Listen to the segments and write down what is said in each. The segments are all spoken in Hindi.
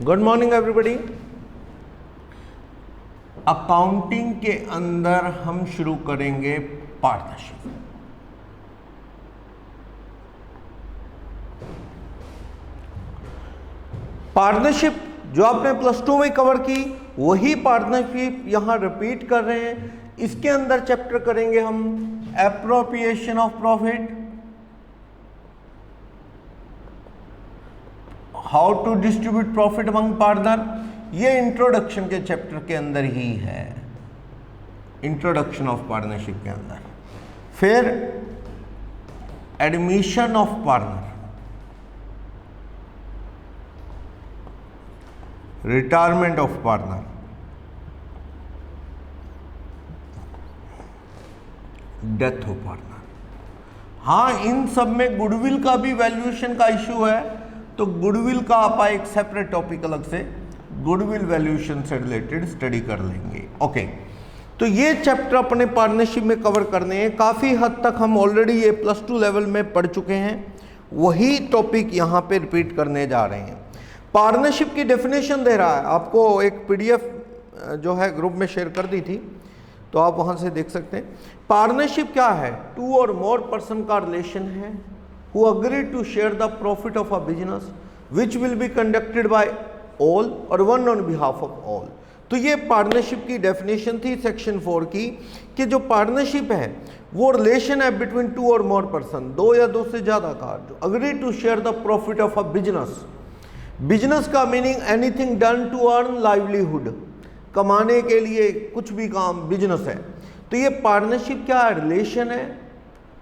Good morning everybody. अकाउंटिंग के अंदर हम शुरू करेंगे पार्टनरशिप। पार्टनरशिप जो आपने प्लस 2 में कवर की वही पार्टनरशिप यहां रिपीट कर रहे हैं। इसके अंदर चैप्टर करेंगे हम appropriation of profit, how to distribute profit among partner. ये इंट्रोडक्शन के चैप्टर के अंदर ही है, इंट्रोडक्शन ऑफ पार्टनरशिप के अंदर। फिर admission of partner, retirement of partner, death of partner. हाँ, इन सब में गुडविल का भी वैल्यूएशन का इश्यू है, तो गुडविल का आप एक सेपरेट टॉपिक अलग से गुडविल वैल्यूएशन से रिलेटेड स्टडी कर लेंगे। ओके, तो ये चैप्टर अपने पार्टनरशिप में कवर करने हैं। काफ़ी हद तक हम ऑलरेडी ये प्लस 2 लेवल में पढ़ चुके हैं, वही टॉपिक यहाँ पे रिपीट करने जा रहे हैं। पार्टनरशिप की डेफिनेशन दे रहा है आपको, एक पीडीएफ जो है ग्रुप में शेयर कर दी थी, तो आप वहाँ से देख सकते हैं। पार्टनरशिप क्या है? 2 और मोर पर्सन का रिलेशन है who agree to share the profit of a business which will be conducted by all or one on behalf of all। तो ये पार्टनरशिप की डेफिनेशन थी सेक्शन 4 की, कि जो पार्टनरशिप है वो रिलेशन है बिटवीन 2 और मोर पर्सन, 2 या 2 से ज़्यादा का, जो agree to share the profit of a business. Business का meaning anything done to earn livelihood, कमाने के लिए कुछ भी काम बिजनेस है। तो ये पार्टनरशिप क्या है? रिलेशन है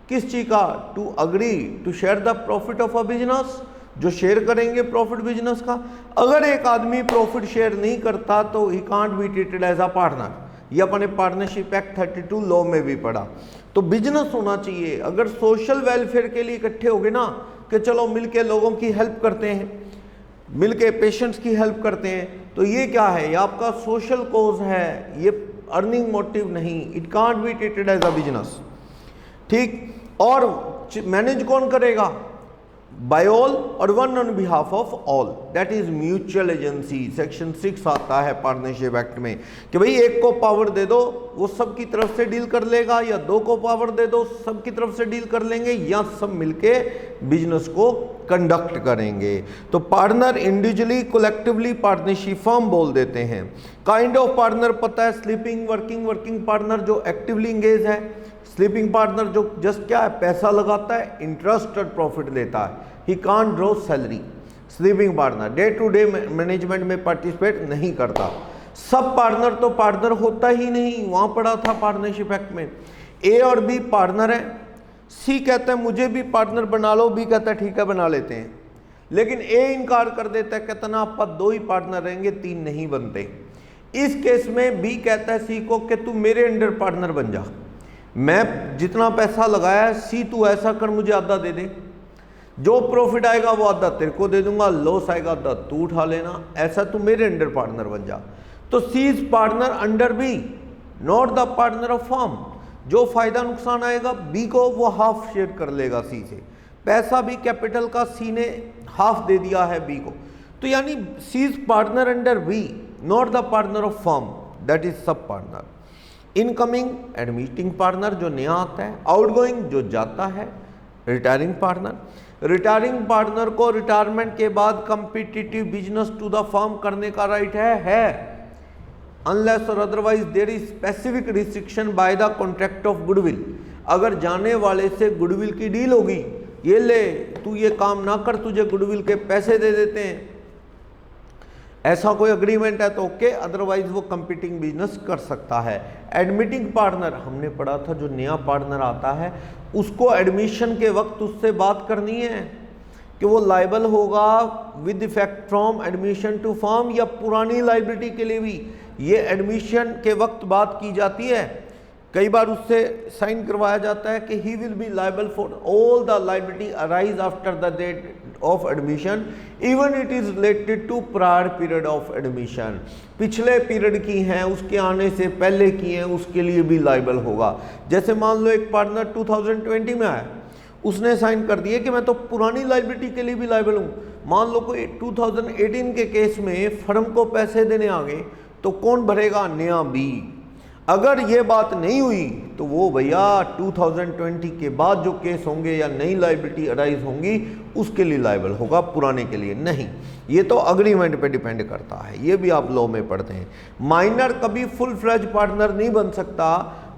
किस चीज का? To agree to share the profit of a business, जो शेयर करेंगे प्रॉफिट बिजनेस का। अगर एक आदमी प्रॉफिट शेयर नहीं करता तो he can't be treated as a partner. ये अपने पार्टनरशिप एक्ट 32 लॉ में भी पढ़ा। तो बिजनेस होना चाहिए। अगर सोशल वेलफेयर के लिए इकट्ठे हो गए ना, कि चलो मिलके लोगों की हेल्प करते हैं, मिलके पेशेंट्स की हेल्प करते हैं, तो ये क्या है? ये आपका सोशल कॉज है, ये अर्निंग मोटिव नहीं। It can't be treated as a business. ठीक, और मैनेज कौन करेगा? बाय ऑल और one on behalf of all, that is mutual agency. Section 6 आता है पार्टनरशिप एक्ट में कि भाई एक को पावर दे दो वो सब की तरफ से डील कर लेगा, या 2 को पावर दे दो सब की तरफ से डील कर लेंगे, या सब मिलके बिजनेस को कंडक्ट करेंगे। तो partner individually collectively partnership firm बोल देते हैं। काइंड ऑफ पार्टनर पता है, स्लीपिंग वर्किंग पार्टनर जो एक्टिवली इंगेज है, स्लीपिंग पार्टनर जो जस्ट क्या है, पैसा लगाता है, इंटरेस्ट और प्रॉफिट लेता है, he can't draw salary. Sleeping partner day to day management में पार्टिसिपेट नहीं करता। सब पार्टनर तो पार्टनर होता ही नहीं, वहां पढ़ा था पार्टनरशिप एक्ट में। ए और बी पार्टनर है, सी कहता है मुझे भी पार्टनर बना लो, बी कहता है ठीक है बना लेते हैं, लेकिन ए इनकार कर देता है, कहता ना आप 2 ही पार्टनर रहेंगे, 3 नहीं बनते। इस केस में बी कहता है सी को कि तू मेरे अंडर पार्टनर बन जा, मैं जितना पैसा लगाया है सी तू ऐसा कर मुझे आधा दे दे, जो प्रॉफिट आएगा वो आधा तेरे को दे दूंगा, लॉस आएगा आधा तू उठा लेना, ऐसा तू मेरे अंडर पार्टनर बन जा। तो C is partner under B, not the partner of firm. जो फायदा नुकसान आएगा बी को वो हाफ शेयर कर लेगा सी से। पैसा भी कैपिटल का सी ने हाफ दे दिया है बी को, तो यानी C is partner under B, not the partner of firm, that is sub partner. Incoming admitting partner जो नया आता है, आउटगोइंग जो जाता है, रिटायरिंग पार्टनर को रिटायरमेंट के बाद competitive business to the firm करने का राइट है अनलेस और otherwise there is specific restriction by the contract of goodwill. अगर जाने वाले से गुडविल की डील होगी, ये ले तू ये काम ना कर, तुझे गुडविल के पैसे दे देते हैं, ऐसा कोई अग्रीमेंट है तो ओके, अदरवाइज वो कंपीटिंग बिजनेस कर सकता है। एडमिटिंग पार्टनर हमने पढ़ा था, जो नया पार्टनर आता है उसको एडमिशन के वक्त उससे बात करनी है कि वो लाइबल होगा with effect from admission to firm, या पुरानी लाइबिलिटी के लिए भी ये एडमिशन के वक्त बात की जाती है। कई बार उससे साइन करवाया जाता है कि he will be liable for all the liability arise after the date of admission even it is related to prior period of admission. पिछले पीरियड की हैं, उसके आने से पहले की हैं, उसके लिए भी लाइबल होगा। जैसे मान लो एक पार्टनर 2020 में आया, उसने साइन कर दिए कि मैं तो पुरानी लाइबिलिटी के लिए भी लाइबल हूँ, मान लो कोई 2018 के केस में फर्म को पैसे देने आ गए तो कौन भरेगा? नया बी। अगर ये बात नहीं हुई तो वो भैया 2020 के बाद जो केस होंगे या नई लायबिलिटी अराइज होंगी उसके लिए लायबल होगा, पुराने के लिए नहीं। ये तो अग्रीमेंट पे डिपेंड करता है, ये भी आप लॉ में पढ़ते हैं। माइनर कभी फुल फ्लेज पार्टनर नहीं बन सकता,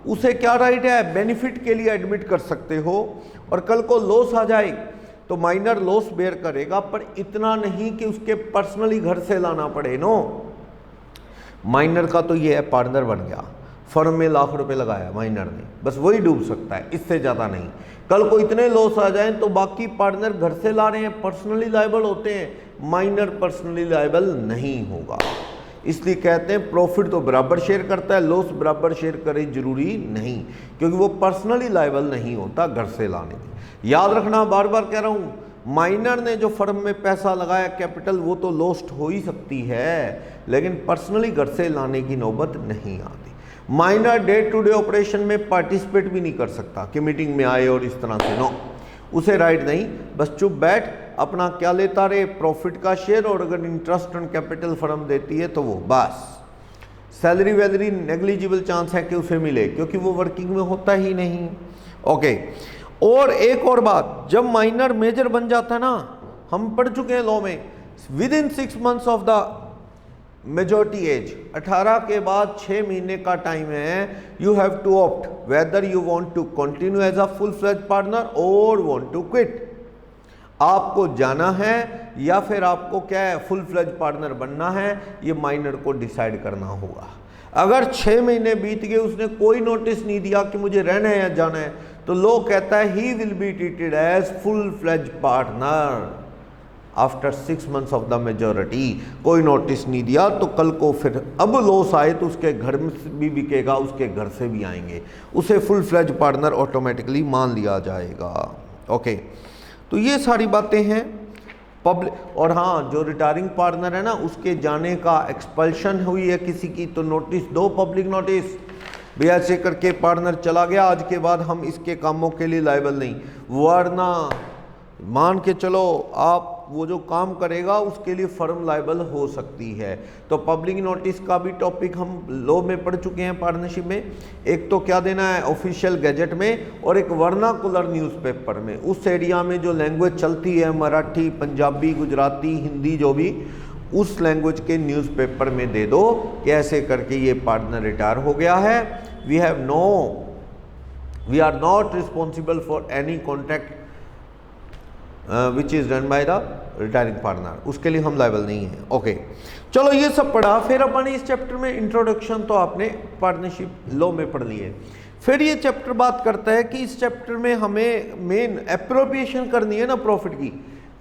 उसे क्या राइट है? बेनिफिट के लिए एडमिट कर सकते हो, और कल को लॉस आ जाए तो माइनर लॉस बेयर करेगा, पर इतना नहीं कि उसके पर्सनली घर से लाना पड़े। नो, माइनर का तो ये है पार्टनर बन गया, फर्म में लाख रुपए लगाया माइनर ने, बस वही डूब सकता है, इससे ज़्यादा नहीं। कल को इतने लॉस आ जाएं तो बाकी पार्टनर घर से ला रहे हैं, पर्सनली लायबल होते हैं, माइनर पर्सनली लायबल नहीं होगा। इसलिए कहते हैं प्रॉफिट तो बराबर शेयर करता है, लॉस बराबर शेयर करे जरूरी नहीं, क्योंकि वो पर्सनली लायबल नहीं होता घर से लाने की। याद रखना, बार बार कह रहा हूँ, माइनर ने जो फर्म में पैसा लगाया कैपिटल, वो तो लॉस्ट हो ही सकती है, लेकिन पर्सनली घर से लाने की नौबत नहीं आती। Minor day to day operation में पार्टिसिपेट भी नहीं कर सकता कि मीटिंग में आए और इस तरह से, नो, उसे राइट नहीं, बस चुप बैठ, अपना क्या लेता रहे, प्रॉफिट का शेयर, और अगर इंटरेस्ट ऑन कैपिटल फर्म देती है तो वो बस। सैलरी वैलरी नेग्लिजिबल चांस है कि उसे मिले, क्योंकि वो वर्किंग में होता ही नहीं। ओके, और एक और बात, जब माइनर मेजर बन जाता है ना, हम पढ़ चुके हैं लॉ में, within 6 months of the majority age, 18 के बाद 6 महीने का टाइम है, you have to opt whether you want to continue as a full fledge partner और वांट टू क्विट। आपको जाना है या फिर आपको क्या है, फुल फ्लेज पार्टनर बनना है, ये माइनर को डिसाइड करना होगा। अगर 6 महीने बीत गए, उसने कोई नोटिस नहीं दिया कि मुझे रहना है या जाना है, तो लॉ कहता है he will be treated as full fledge partner after 6 months of the majority. कोई नोटिस नहीं दिया तो कल को फिर अब लॉस आए तो उसके घर में भी बिकेगा, उसके घर से भी आएंगे, उसे फुल फ्लेज पार्टनर ऑटोमेटिकली मान लिया जाएगा। ओके, तो ये सारी बातें हैं पब्लिक। और हाँ, जो रिटायरिंग पार्टनर है ना, उसके जाने का एक्सपल्शन हुई है किसी की, तो नोटिस दो, पब्लिक नोटिस, भैया ऐसे करके पार्टनर चला गया, आज के बाद हम इसके कामों के लिए लायबल नहीं, वरना मान के चलो आप वो जो काम करेगा उसके लिए फर्म लायबल हो सकती है। तो पब्लिक नोटिस का भी टॉपिक हम लॉ में पढ़ चुके हैं पार्टनरशिप में। एक तो क्या देना है ऑफिशियल गैजेट में, और एक वर्नाकुलर न्यूज़पेपर में, उस एरिया में जो लैंग्वेज चलती है, मराठी, पंजाबी, गुजराती, हिंदी, जो भी, उस लैंग्वेज के न्यूज़पेपर में दे दो कि ऐसे करके ये पार्टनर रिटायर हो गया है, we are not responsible for any contract which is done by the retiring partner, उसके लिए हम लायबल नहीं हैं। ओके, चलो ये सब पढ़ा। फिर अपन इस चैप्टर में इंट्रोडक्शन तो आपने पार्टनरशिप लॉ में पढ़ ली है। फिर ये चैप्टर बात करता है कि इस चैप्टर में हमें मेन एप्रोप्रिएशन करनी है ना प्रॉफिट की,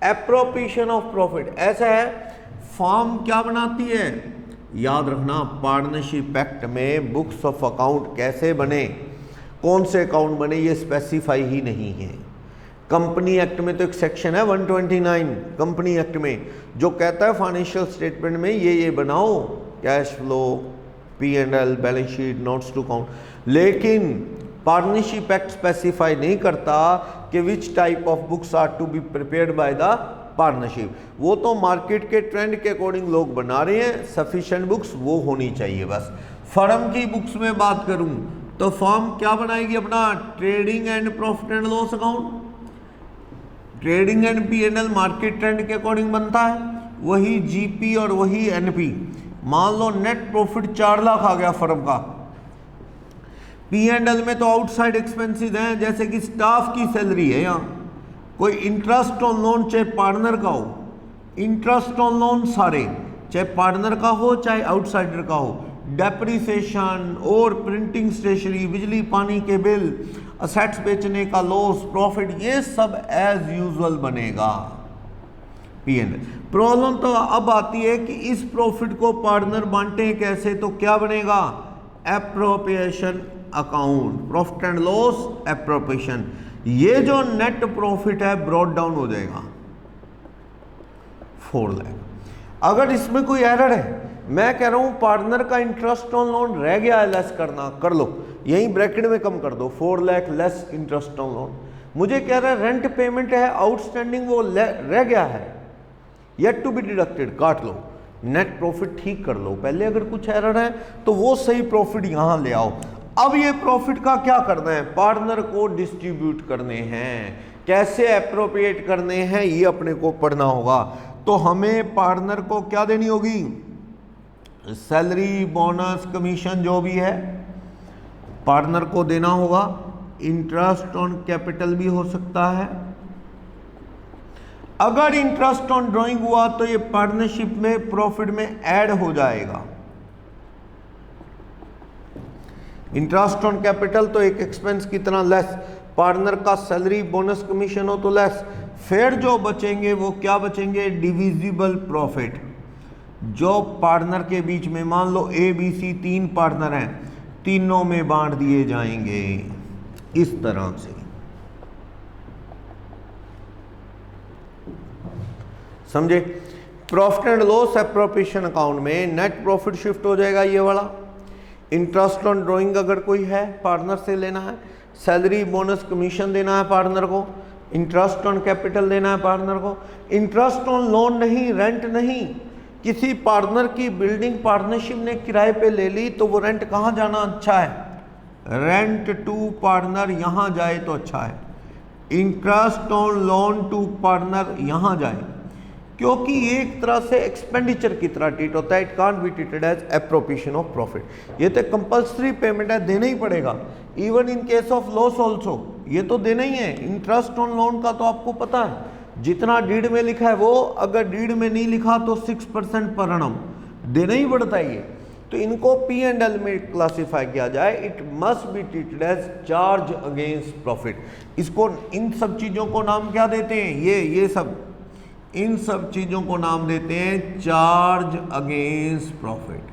एप्रोप्रिएशन ऑफ प्रॉफिट। ऐसा है, फॉर्म क्या बनाती है, याद रखना, पार्टनरशिप एक्ट में बुक्स ऑफ अकाउंट कैसे बने, कौन से अकाउंट बने, ये स्पेसिफाई ही नहीं है। कंपनी एक्ट में तो एक सेक्शन है 129 कंपनी एक्ट में, जो कहता है फाइनेंशियल स्टेटमेंट में ये बनाओ, cash flow, P&L, balance sheet, notes to account, लेकिन पार्टनरशिप एक्ट स्पेसिफाई नहीं करता कि which type of books are to be prepared by the partnership. वो तो मार्केट के ट्रेंड के अकॉर्डिंग लोग बना रहे हैं, सफिशिएंट बुक्स वो होनी चाहिए बस। फर्म की बुक्स में बात करूं तो फर्म क्या बनाएगी अपना, trading and profit and loss account, trading and P&L market trend के अकॉर्डिंग बनता है, वही GP और वही NP। मान लो नेट प्रॉफिट 4 लाख आ गया फर्म का, P&L में तो आउटसाइड एक्सपेंसेस हैं, जैसे कि स्टाफ की सैलरी है, यहाँ कोई इंटरेस्ट ऑन लोन चाहे पार्टनर का हो, इंटरेस्ट ऑन लोन सारे, चाहे पार्टनर का हो चाहे आउटसाइडर का हो, डेप्रिसिएशन और प्रिंटिंग स्टेशनरी, बिजली पानी के बिल, असेट्स बेचने का लॉस, प्रॉफिट, ये सब एज यूजुअल बनेगा P&L। प्रॉब्लम तो अब आती है कि इस प्रॉफिट को पार्टनर बांटे कैसे, तो क्या बनेगा, appropriation account, profit and loss appropriation. ये जो नेट प्रॉफिट है ब्रॉट डाउन हो जाएगा 4 लाख। अगर इसमें कोई एरर है, मैं कह रहा हूं पार्टनर का इंटरेस्ट ऑन लोन रह गया है लेस करना, कर लो, यही ब्रैकेट में कम कर दो, 4 lakh less interest on loan. मुझे कह रहा है रेंट पेमेंट है आउटस्टैंडिंग, वो रह गया है, येट टू बी डिडक्टेड काट लो, नेट प्रॉफिट ठीक कर लो, पहले अगर कुछ एरर है तो वो सही प्रॉफिट यहां ले आओ। अब ये प्रॉफिट का क्या करना है, पार्टनर को डिस्ट्रीब्यूट करने हैं, कैसे एप्रोप्रिएट करने हैं ये अपने को पढ़ना होगा। तो हमें पार्टनर को क्या देनी होगी, सैलरी बोनस कमीशन जो भी है पार्टनर को देना होगा। इंटरेस्ट ऑन कैपिटल भी हो सकता है, अगर इंटरेस्ट ऑन ड्राइंग हुआ तो ये पार्टनरशिप में प्रॉफिट में ऐड हो जाएगा। इंटरेस्ट ऑन कैपिटल तो एक एक्सपेंस की तरह लेस, पार्टनर का सैलरी बोनस कमीशन हो तो लेस, फिर जो बचेंगे वो क्या बचेंगे, डिविजिबल प्रॉफिट, जो पार्टनर के बीच में मान लो ए बी सी 3 पार्टनर हैं, तीनों में बांट दिए जाएंगे इस तरह से। समझे। Profit and loss appropriation account में नेट प्रॉफिट शिफ्ट हो जाएगा ये वाला। इंटरेस्ट ऑन ड्राइंग अगर कोई है पार्टनर से लेना है, सैलरी बोनस कमीशन देना है पार्टनर को, इंटरेस्ट ऑन कैपिटल देना है पार्टनर को। इंटरेस्ट ऑन लोन नहीं, रेंट नहीं, किसी पार्टनर की बिल्डिंग पार्टनरशिप ने किराए पे ले ली तो वो रेंट कहाँ जाना अच्छा है, रेंट टू पार्टनर यहाँ जाए तो अच्छा है। Interest on loan to partner यहाँ जाए, क्योंकि ये एक तरह से एक्सपेंडिचर की तरह ट्रीट होता है, it can't be treated as appropriation of profit. ये तो कंपल्सरी पेमेंट है, देना ही पड़ेगा, even in case of loss also ये तो देना ही है। इंटरेस्ट ऑन लोन का तो आपको पता है जितना डीड में लिखा है वो, अगर डीड में नहीं लिखा तो 6% पर annum देना ही पड़ता है ये। तो इनको P&L में क्लासिफाई किया जाए, it must be treated as charge against profit. इसको इन सब चीज़ों को नाम क्या देते हैं, ये सब इन सब चीज़ों को नाम देते हैं charge against profit,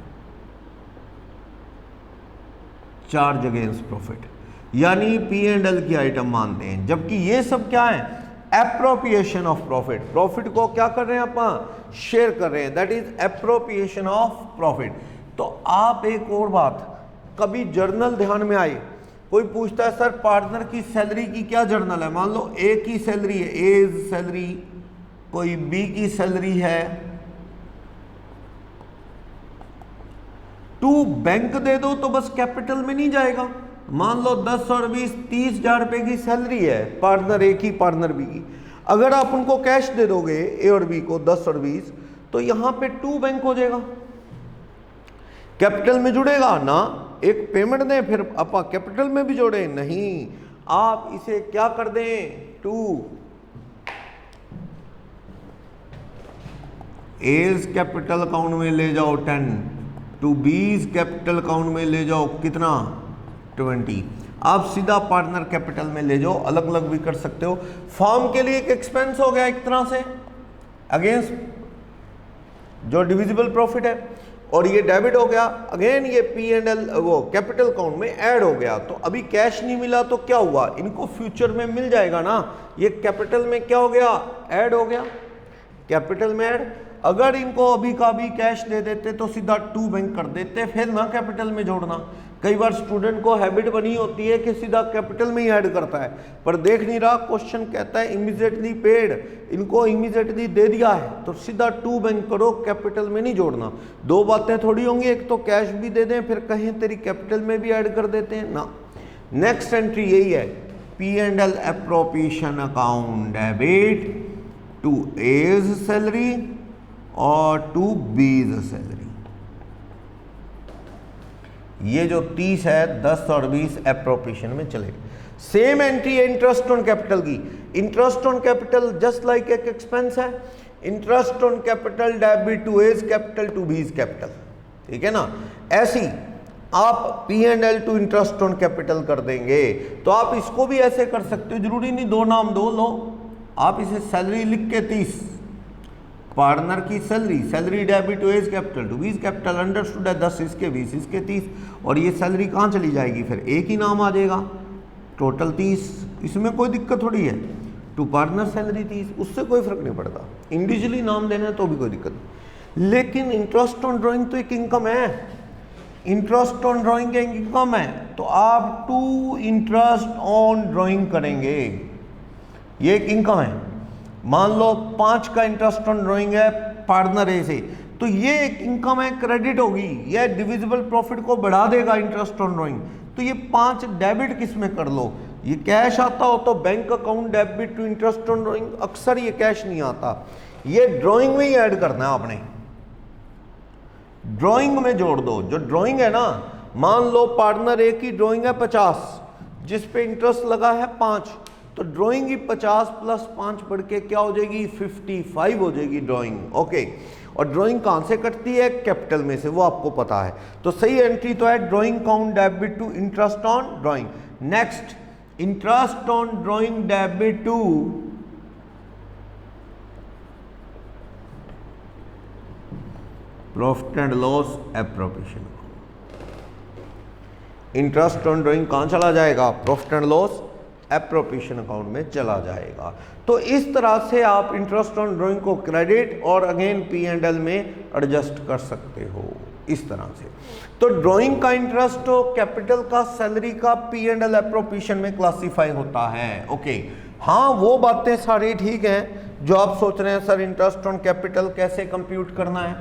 charge against profit, यानी P&L की आइटम मानते हैं। जबकि ये सब क्या है, एप्रोप्रिएशन ऑफ प्रॉफिट, प्रॉफिट को क्या कर रहे हैं अपन, शेयर कर रहे हैं, that is appropriation of profit. तो आप एक और बात, कभी जर्नल ध्यान में आए, कोई पूछता है सर पार्टनर की सैलरी की क्या जर्नल है, मान लो ए की सैलरी है, एज सैलरी, कोई बी की सैलरी है, टू बैंक दे दो तो बस कैपिटल में नहीं जाएगा। मान लो 10 और 20 30,000 रुपए की सैलरी है पार्टनर ए की पार्टनर बी की, अगर आप उनको कैश दे दोगे ए और बी को 10 और 20, तो यहां पे 2 बैंक हो जाएगा, कैपिटल में जुड़ेगा ना, एक पेमेंट दें फिर आप कैपिटल में भी जोड़े नहीं, आप इसे क्या कर दें, 2 एज कैपिटल अकाउंट में ले जाओ 10, टू बीज कैपिटल अकाउंट में ले जाओ कितना 20, आप सीधा पार्टनर कैपिटल में ले जाओ, अलग अलग भी कर सकते हो। फॉर्म के लिए एक एक्सपेंस हो गया एक तरह से अगेंस्ट जो डिविजिबल प्रॉफिट है, और ये डेबिट हो गया, अगेन ये P&L वो कैपिटल अकाउंट में ऐड हो गया। तो अभी कैश नहीं मिला तो क्या हुआ, इनको फ्यूचर में मिल जाएगा ना, ये कैपिटल में क्या हो गया, ऐड हो गया, कैपिटल में ऐड। अगर इनको अभी का भी कैश दे देते तो सीधा 2 बैंक कर देते, फिर ना कैपिटल में जोड़ना। कई बार स्टूडेंट को हैबिट बनी होती है कि सीधा कैपिटल में ही ऐड करता है, पर देख नहीं रहा, क्वेश्चन कहता है इमीडिएटली पेड, इनको इमीडिएटली दे दिया है तो सीधा 2 बैंक करो, कैपिटल में नहीं जोड़ना। 2 बातें थोड़ी होंगी, एक तो कैश भी दे दें फिर कहें तेरी कैपिटल में भी ऐड कर देते हैं ना। नेक्स्ट एंट्री यही है, P&L appropriation account, debit to A's salary और टू बीज सैलरी। ये जो 30 है 10 और 20 एप्रोप्रिएशन में चले। सेम एंट्री है इंटरेस्ट ऑन कैपिटल की, interest on capital just like एक एक्सपेंस है, interest on capital debit to A's capital to B's capital, ठीक है ना। ऐसी आप P&L to interest on capital कर देंगे, तो आप इसको भी ऐसे कर सकते हो, जरूरी नहीं 2 नाम दो, लो आप इसे सैलरी लिख के 30 पार्टनर की salary, salary debit to A's capital to B's capital, understood है 10 इसके 20 इसके 30, और ये सैलरी कहाँ चली जाएगी, फिर एक ही नाम आ जाएगा, टोटल 30, इसमें कोई दिक्कत थोड़ी है। टू पार्टनर सैलरी 30, उससे कोई फर्क नहीं पड़ता, इंडिविजुअली नाम देना है तो भी कोई दिक्कत नहीं। लेकिन इंटरेस्ट ऑन ड्राइंग तो एक इनकम है, इंटरेस्ट ऑन ड्राइंग एक इनकम है, तो आप टू इंटरेस्ट ऑन ड्राइंग करेंगे, ये एक इनकम है। मान लो 5 का इंटरेस्ट ऑन ड्राइंग है पार्टनर ए से, तो ये एक इनकम है, क्रेडिट होगी, यह डिविजिबल प्रॉफिट को बढ़ा देगा इंटरेस्ट ऑन ड्राइंग। तो ये 5 डेबिट किस में कर लो, ये कैश आता हो तो bank account debit to interest on drawing, अक्सर ये कैश नहीं आता, ये ड्राइंग में ही ऐड करना है आपने, ड्राइंग में जोड़ दो। जो ड्राइंग है ना, मान लो पार्टनर ए की ड्राइंग है 50 जिस पे इंटरेस्ट लगा है 5, तो ड्राइंग ही 50 प्लस 5 बढ़ के क्या हो जाएगी 55 हो जाएगी ड्राइंग। ओके, और ड्राइंग कहां से कटती है, कैपिटल में से, वो आपको पता है। तो सही एंट्री तो है drawing account debit to interest on drawing. Next, interest on drawing debit to profit and loss appropriation. Interest on drawing कहां चला जाएगा, profit and loss appropriation account में चला जाएगा। तो इस तरह से आप इंटरेस्ट ऑन ड्राइंग को क्रेडिट और अगेन P&L में एडजस्ट कर सकते हो इस तरह से। तो ड्राइंग का इंटरेस्ट हो, कैपिटल का, सैलरी का P&L एप्रोप्रिएशन में क्लासिफाई होता है। ओके, हाँ वो बातें सारी ठीक हैं जो आप सोच रहे हैं सर इंटरेस्ट ऑन कैपिटल कैसे कंप्यूट करना है,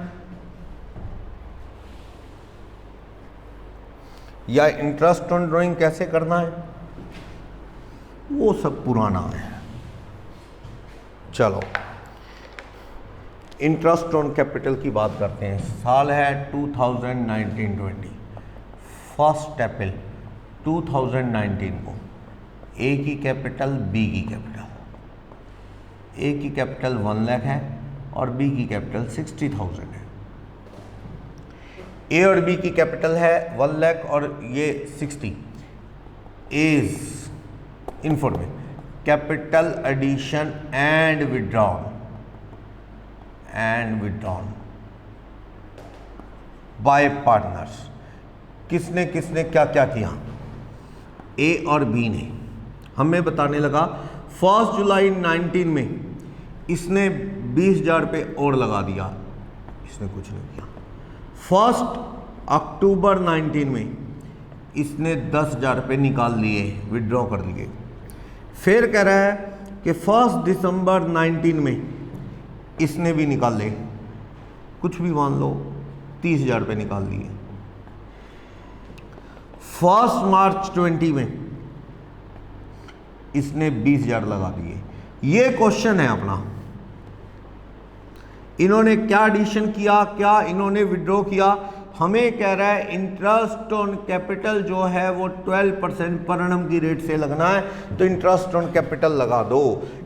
या इंटरेस्ट ऑन ड्राइंग कैसे करना है, वो सब पुराना है। चलो इंटरेस्ट ऑन कैपिटल की बात करते हैं। साल है 2019-20, 1 अप्रैल 2019 को ए की कैपिटल, बी की कैपिटल, ए की कैपिटल 1 लाख है और बी की कैपिटल 60,000 है। ए और बी की कैपिटल है 1 लाख और ये 60। Is information capital addition and withdrawn by partners. किसने किसने क्या क्या किया, ए और बी ने। हमें बताने लगा 1 जुलाई 19 में इसने 20,000 रुपये और लगा दिया, इसने कुछ नहीं किया। 1 अक्टूबर 19 में इसने 10,000 रुपये निकाल लिए, विड्रॉ कर लिए। फिर कह रहा है कि 1 दिसंबर 19 में इसने भी निकाल ले, कुछ भी मान लो 30,000 रुपये निकाल लिए। 1 मार्च 20 में इसने 20,000 लगा दिए। ये क्वेश्चन है अपना, इन्होंने क्या एडिशन किया, क्या इन्होंने विड्रॉ किया। हमें कह रहा है इंटरेस्ट ऑन कैपिटल जो है वो 12% पर एनम की रेट से लगना है, तो इंटरेस्ट ऑन कैपिटल लगा दो।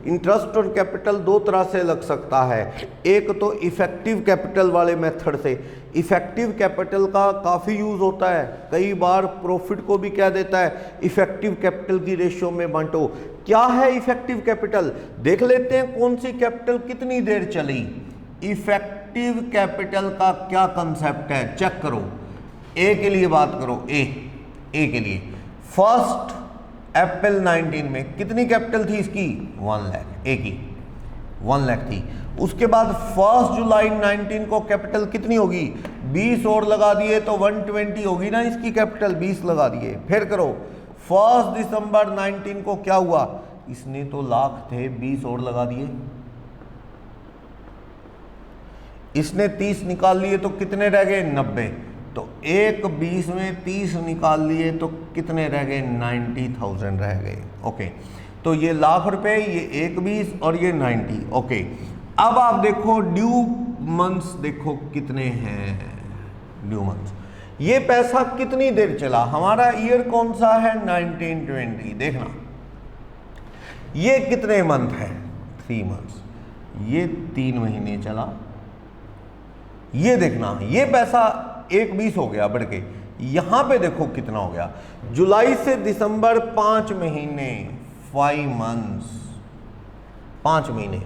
इंटरेस्ट ऑन कैपिटल 2 तरह से लग सकता है, एक तो इफेक्टिव कैपिटल वाले मेथड से। इफेक्टिव कैपिटल का काफ़ी यूज़ होता है, कई बार प्रॉफिट को भी क्या देता है, इफेक्टिव कैपिटल की रेशियो में बांटो। क्या है इफेक्टिव कैपिटल, देख लेते हैं कौन सी कैपिटल कितनी देर चली। इफेक्टिव कैपिटल का क्या कंसेप्ट है, चेक करो। ए के लिए बात करो, ए के लिए 1 अप्रैल 19 में कितनी कैपिटल थी इसकी, 1 लाख, ए की 1 लाख थी। उसके बाद 1 जुलाई 19 को कैपिटल कितनी होगी, 20 और लगा दिए तो 120 होगी ना इसकी कैपिटल, 20 लगा दिए। फिर करो 1 दिसंबर 19 को क्या हुआ, इसने तो लाख थे 20 और लगा दिए, इसने 30 निकाल लिए तो कितने रह गए 90, तो एक 20 में 30 निकाल लिए तो कितने रह गए 90,000 रह गए। ओके, तो ये लाख रुपए, ये एक 20 और ये 90। ओके, अब आप देखो ड्यू मंथ्स देखो कितने हैं ड्यू मंथ्स, ये पैसा कितनी देर चला, हमारा ईयर कौन सा है 1920, देखना ये कितने मंथ है 3 मंथ्स, ये 3 महीने चला। ये देखना ये पैसा 1/20 हो गया बढ़ के, यहां पे देखो कितना हो गया, जुलाई से दिसंबर 5 महीने, 5 मंथ्स, 5 महीने,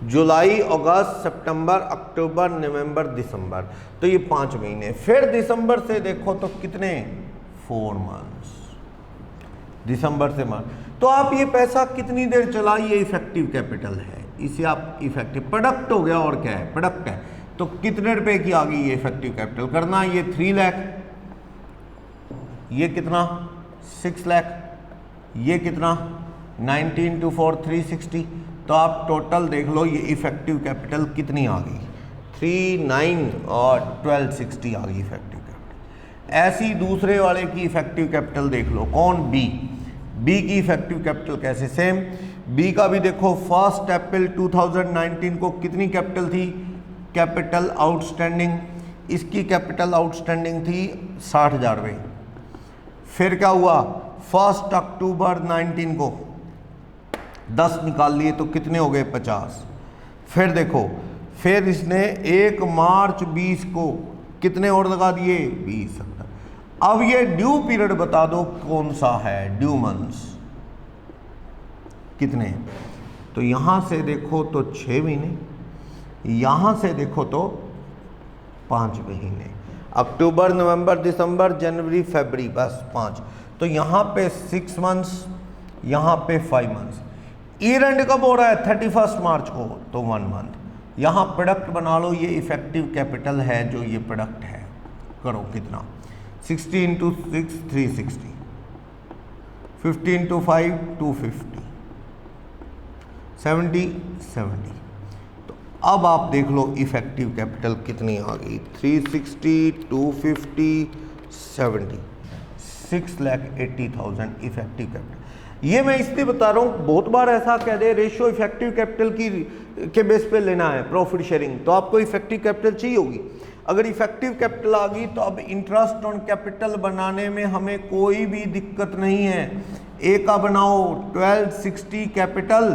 जुलाई, अगस्त, सितंबर, अक्टूबर, नवंबर, दिसंबर, तो ये 5 महीने। फिर दिसंबर से देखो तो कितने 4 मंथ्स, दिसंबर से मार्च। तो आप ये पैसा कितनी देर चला, ये इफेक्टिव कैपिटल है, इसे आप इफेक्टिव प्रोडक्ट हो गया, और क्या है प्रोडक्ट है। तो कितने रुपए की आ गई ये इफेक्टिव कैपिटल करना, ये 3 लाख, ये कितना 6 लाख, ये कितना 19 to 4 360, तो आप टोटल देख लो ये इफेक्टिव कैपिटल कितनी आ गई, 39 और 1260 आ गई इफेक्टिव कैपिटल। ऐसी दूसरे वाले की इफेक्टिव कैपिटल देख लो, कौन, बी की इफेक्टिव कैपिटल कैसे, सेम बी का भी देखो 1 अप्रैल 2019 को कितनी कैपिटल थी, कैपिटल आउटस्टैंडिंग, इसकी कैपिटल आउटस्टैंडिंग थी 60,000 रुपये। फिर क्या हुआ, 1 अक्टूबर 19 को 10 निकाल लिए तो कितने हो गए, 50। फिर देखो, फिर इसने 1 मार्च 20 को कितने और लगा दिए, 20। अब ये ड्यू पीरियड बता दो कौन सा है, ड्यू मंथ्स कितने, तो यहां से देखो तो 6 महीने, यहां से देखो तो 5 महीने, अक्टूबर नवंबर दिसंबर जनवरी फरवरी, बस 5। तो यहां पे 6 मंथ्स, यहां पे 5 मंथ्स। ईयर एंड कब हो रहा है, 31 मार्च को, तो 1 मंथ। यहां प्रोडक्ट बना लो, ये इफेक्टिव कैपिटल है जो ये प्रोडक्ट है, करो कितना, 60 × 6 360, 50 × 5 250, 70 70। तो अब आप देख लो इफेक्टिव कैपिटल कितनी आ गई, 360 250 70, 6,80,000 इफेक्टिव कैपिटल। ये मैं इसलिए बता रहा हूँ, बहुत बार ऐसा कह दे रेशियो इफेक्टिव कैपिटल की के बेस पे लेना है प्रॉफिट शेयरिंग, तो आपको इफेक्टिव कैपिटल चाहिए होगी। अगर इफेक्टिव कैपिटल आ गई तो अब इंटरेस्ट ऑन कैपिटल बनाने में हमें कोई भी दिक्कत नहीं है। ए का बनाओ 1260 कैपिटल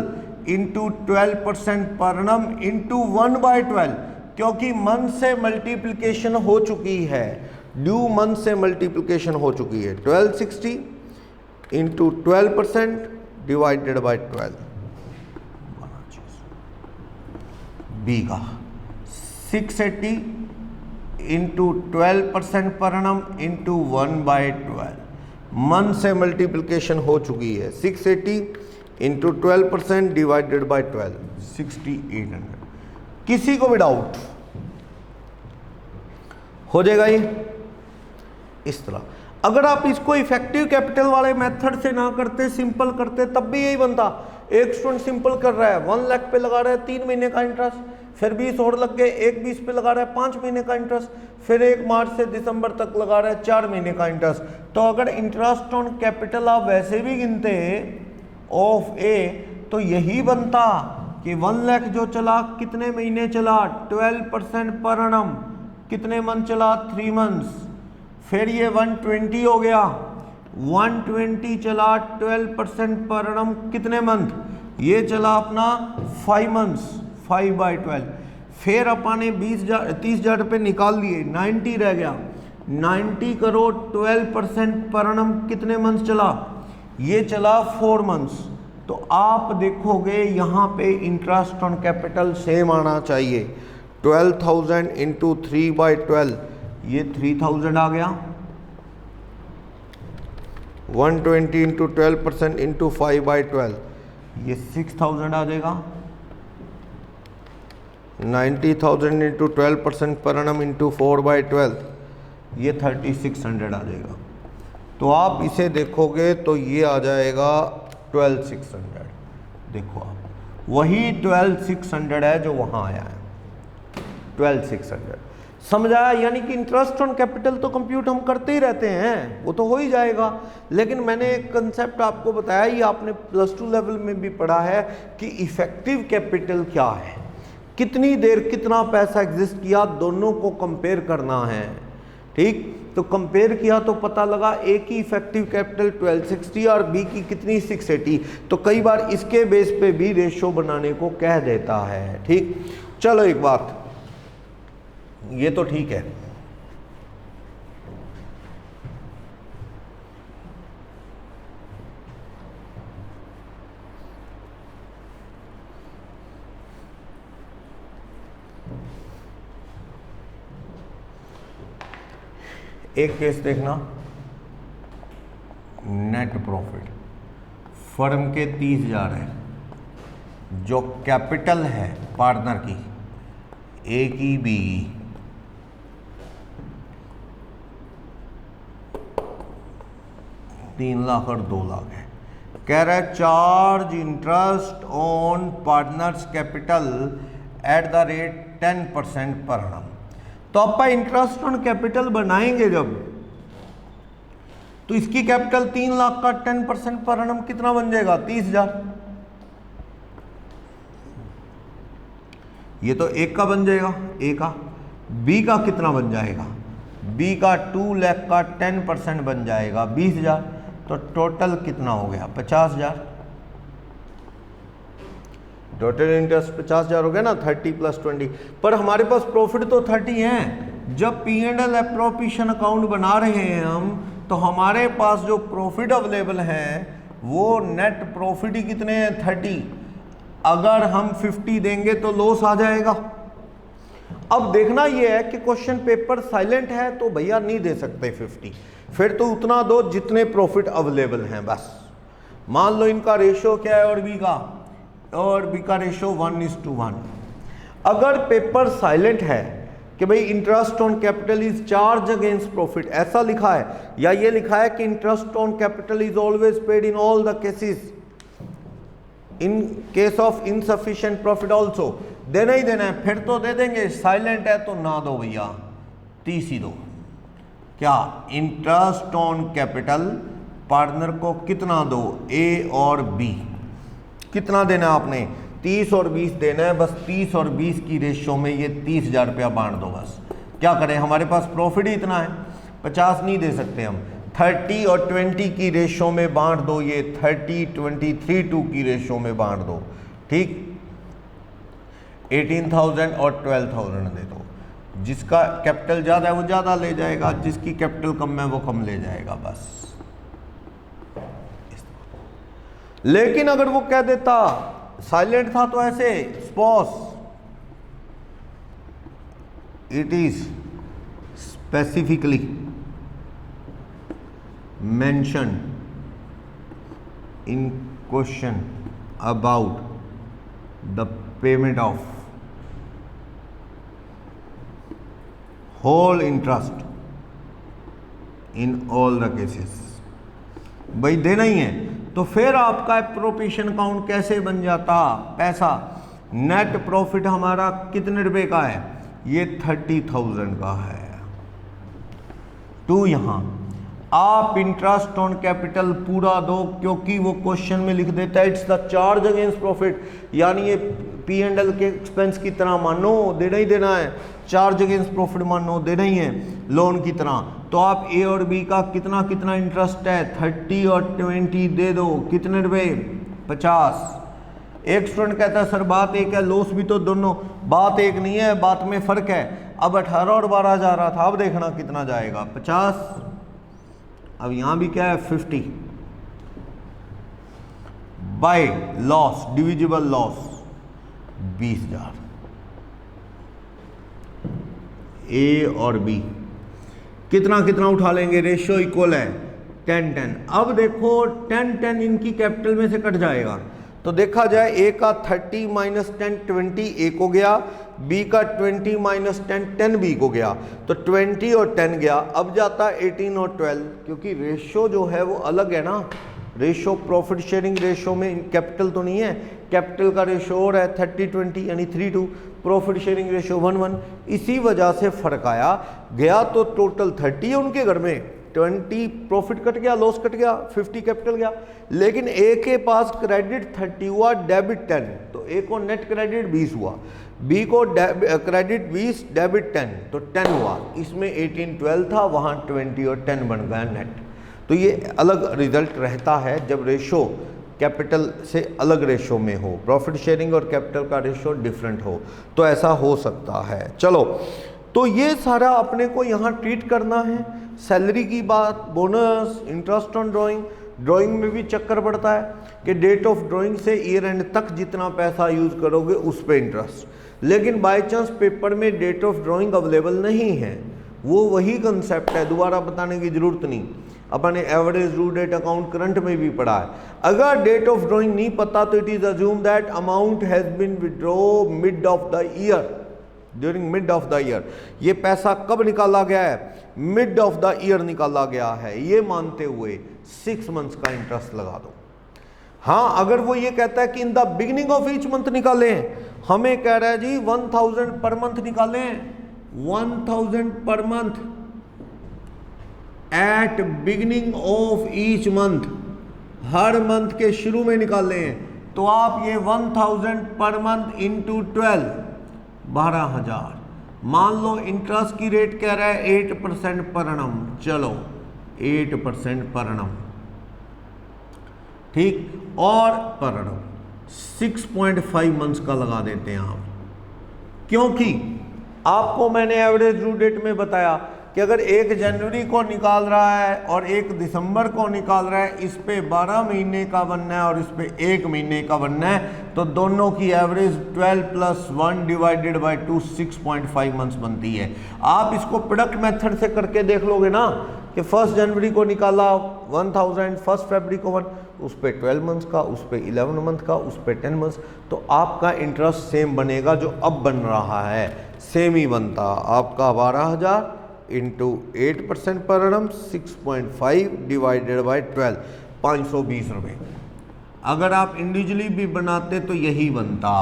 इंटू 12% पर annum इंटू 1/12, क्योंकि मंथ से मल्टीप्लिकेशन हो चुकी है, ड्यू मंथ से मल्टीप्लिकेशन हो चुकी है। 1260 इंटू 12% डिवाइडेड बाई 12, बी का 680 इंटू 12% पर annum इंटू 1/12, मंथ से मल्टीप्लिकेशन हो चुकी है। 680 इंटू 12% डिवाइडेड बाई 12, 6800। किसी को भी डाउट हो जाएगा ये इस तरह। अगर आप इसको इफेक्टिव कैपिटल वाले मेथड से ना करते, सिंपल करते, तब भी यही बनता। एक स्टूडेंट सिंपल कर रहा है, 1 लाख पे लगा रहा है 3 महीने का इंटरेस्ट, फिर 20 और लग गए, 1 20 पे लगा रहा है 5 महीने का इंटरेस्ट, फिर 1 मार्च से दिसंबर तक लगा रहा है 4 महीने का इंटरेस्ट। तो अगर इंटरेस्ट ऑन कैपिटल आप वैसे भी गिनते ऑफ ए, तो यही बनता कि 1 लाख जो चला कितने महीने चला, 12% पर annum, कितने मंथ चला, 3 मंथ्स। फिर ये 120 हो गया, 120 चला 12% पर annum कितने मंथ, ये चला अपना 5 मंथ्स, 5/12। फिर अपन ने 30,000 रुपये निकाल लिए, 90 रह गया, 90 करो 12% पर annum कितने मंथ चला, ये चला 4 मंथ्स। तो आप देखोगे यहाँ पे इंटरेस्ट ऑन कैपिटल सेम आना चाहिए, 12,000 इंटू 3/12, ये 3,000 आ गया, 120 इंटू 12% इंटू 5/12, ये 6,000 आ जाएगा, 90,000 इंटू 12% पर annum इंटू 4/12, ये 3,600 आ जाएगा। तो आप इसे देखोगे तो ये आ जाएगा 12,600। देखो आप, वही 12,600 है जो वहाँ आया है, 12,600 समझ आया। यानी कि इंटरेस्ट ऑन कैपिटल तो कंप्यूट हम करते ही रहते हैं, वो तो हो ही जाएगा। लेकिन मैंने एक कंसेप्ट आपको बताया, ये आपने +2 लेवल में भी पढ़ा है कि इफेक्टिव कैपिटल क्या है, कितनी देर कितना पैसा एग्जिस्ट किया, दोनों को कंपेयर करना है। ठीक, तो कंपेयर किया तो पता लगा ए की इफेक्टिव कैपिटल 1260 और बी की कितनी 680। तो कई बार इसके बेस पे भी रेशो बनाने को कह देता है। ठीक, चलो एक बात, ये तो ठीक है, एक केस देखना, नेट प्रॉफिट फर्म के 30,000 है, जो कैपिटल है पार्टनर की, ए की, बी की, $3 लाख और 2 लाख है। कह रहा है charge interest on partners capital at the rate 10% पर annum। तो आप इंटरेस्ट ऑन कैपिटल बनाएंगे जब, तो इसकी कैपिटल 3 लाख का 10% पर annum कितना बन जाएगा? 30,000। ये तो एक का बन जाएगा, ए का। बी का कितना बन जाएगा? बी का 2 लाख का 10% बन जाएगा 20,000। तो टोटल कितना हो गया? 50,000। टोटल इंटरेस्ट 50,000 हो गया ना, 30 + 20। पर हमारे पास प्रॉफिट तो 30 है। जब P&L एप्रोप्रिएशन अकाउंट बना रहे हैं हम, तो हमारे पास जो प्रॉफिट अवेलेबल है वो नेट प्रॉफिट ही कितने हैं? 30। अगर हम 50 देंगे तो लॉस आ जाएगा। अब देखना यह है कि क्वेश्चन पेपर साइलेंट है तो भैया नहीं दे सकते 50, फिर तो उतना दो जितने प्रॉफिट अवेलेबल हैं बस। मान लो इनका रेशो क्या है और बी का रेशो 1:1। अगर पेपर साइलेंट है कि भाई interest on capital is charge against profit, ऐसा लिखा है, या ये लिखा है कि interest on capital is always paid in all the cases, in case of insufficient profit also, देना ही देना है, फिर तो दे देंगे। साइलेंट है तो ना दो भैया, 30 ही दो। क्या? इंटरेस्ट ऑन कैपिटल पार्टनर को कितना दो? ए और बी। कितना देना है आपने? 30 और 20 देना है बस। 30 और 20 की रेशियो में ये 30,000 रुपया बांट दो बस। क्या करें, हमारे पास प्रॉफिट ही इतना है, 50 नहीं दे सकते हम। 30 और 20 की रेशियो में बांट दो, ये 30, 20, 3:2 की रेशियो में बांट दो। ठीक, 18,000 और 12,000 दे दो। जिसका कैपिटल ज़्यादा है वो ज़्यादा ले जाएगा, जिसकी कैपिटल कम है वो कम ले जाएगा बस। लेकिन अगर वो कह देता, साइलेंट था तो ऐसे, suppose it is specifically mention in question about the payment of whole interest in all the cases, भाई देना ही है, तो फिर आपका एप्रोप्रिएशन अकाउंट कैसे बन जाता? पैसा नेट प्रॉफिट हमारा कितने रुपए का है? ये 30,000 का है। तो यहां आप इंटरेस्ट ऑन कैपिटल पूरा दो, क्योंकि वो क्वेश्चन में लिख देता है it's the charge against profit, यानी ये P&L के एक्सपेंस की तरह मानो, देना ही देना है। चार्ज अगेंस्ट प्रॉफिट मानो, देना ही है लोन की तरह। तो आप ए और बी का कितना कितना इंटरेस्ट है? 30 और 20 दे दो। कितने रुपए? 50। एक स्टूडेंट कहता है सर बात एक है, लॉस भी तो दोनों। बात एक नहीं है, बात में फर्क है। अब 18 और 12 जा रहा था, अब देखना कितना जाएगा? 50। अब यहां भी क्या है? 50 बाय लॉस, डिविजिबल लॉस 20,000। ए और बी कितना कितना उठा लेंगे? रेशियो इक्वल है 10-10। अब देखो 10-10 इनकी कैपिटल में से कट जाएगा, तो देखा जाए ए का 30 - 10 20 ए को गया, बी का 20 - 10 10 बी को गया, तो 20 और 10 गया। अब जाता 18 और 12, क्योंकि रेशियो जो है वो अलग है ना। रेशियो प्रॉफिट शेयरिंग रेशियो में कैपिटल तो नहीं है, कैपिटल का रेशियो और है 30-20 यानी 3:2, प्रॉफिट शेयरिंग रेशियो 1:1। इसी वजह से फर्क आया। गया तो टोटल 30 है उनके घर में, 20 प्रॉफिट कट गया, लॉस कट गया, 50 कैपिटल गया। लेकिन ए के पास क्रेडिट 30 हुआ, डेबिट 10, तो ए को नेट क्रेडिट 20 हुआ, बी को क्रेडिट 20, डेबिट 10, तो 10 हुआ। इसमें 18-12 था, वहाँ 20 और 10 बन गया नेट। तो ये अलग रिजल्ट रहता है जब रेशो कैपिटल से अलग रेशो में हो, प्रॉफिट शेयरिंग और कैपिटल का रेशो डिफरेंट हो, तो ऐसा हो सकता है। चलो, तो ये सारा अपने को यहाँ ट्रीट करना है। सैलरी की बात, bonus, interest on drawing, drawing में भी चक्कर पड़ता है कि डेट ऑफ ड्राइंग से ईयर एंड तक जितना पैसा यूज़ करोगे उस पर इंटरेस्ट। लेकिन बाय चांस पेपर में डेट ऑफ ड्राइंग अवेलेबल नहीं है, वो वही कंसेप्ट है, दोबारा बताने की जरूरत नहीं। अपने average due date account current में भी पढ़ा है। अगर डेट ऑफ ड्राइंग नहीं पता तो it is assume that amount has been withdraw mid of the year, during mid of the year. ये पैसा कब निकाला गया है? मिड ऑफ द ईयर निकाला गया है। ये मानते हुए 6 मंथ्स का इंटरेस्ट लगा दो। हाँ, अगर वो ये कहता है कि in the beginning of each month निकालें, हमें कह रहा है जी 1000 पर मंथ निकालें, 1000 पर month at beginning of each month, her month के शुरू में निकालें, तो आप ये 1000 पर मंथ इंटू 12, 12,000। मान लो इंटरेस्ट की रेट कह रहा है 8% पर annum, चलो 8% पर annum, ठीक, और पर annum 6.5 मंथ्स का लगा देते हैं आप, क्योंकि आपको मैंने एवरेज ड्यू डेट में बताया कि अगर 1 जनवरी को निकाल रहा है और 1 दिसंबर को निकाल रहा है, इस पे 12 महीने का बनना है और इस पे 1 महीने का बनना है, तो दोनों की एवरेज 12 + 1 डिवाइडेड बाय 2 6.5 मंथ्स बनती है। आप इसको प्रोडक्ट मेथड से करके देख लोगे ना कि 1 जनवरी को निकाला 1000, 1 फरवरी को 1, उस पे 12 मंथ्स का, उस पे 11 मंथ का, उस पे 10 मंथ्स, तो आपका इंटरेस्ट सेम बनेगा जो अब बन रहा है, सेम ही बनता। आपका 12,000 इंटू 8% पर annum 6.5 डिवाइडेड बाय 12, 520 रुपये। अगर आप इंडिविजुअली भी बनाते तो यही बनता,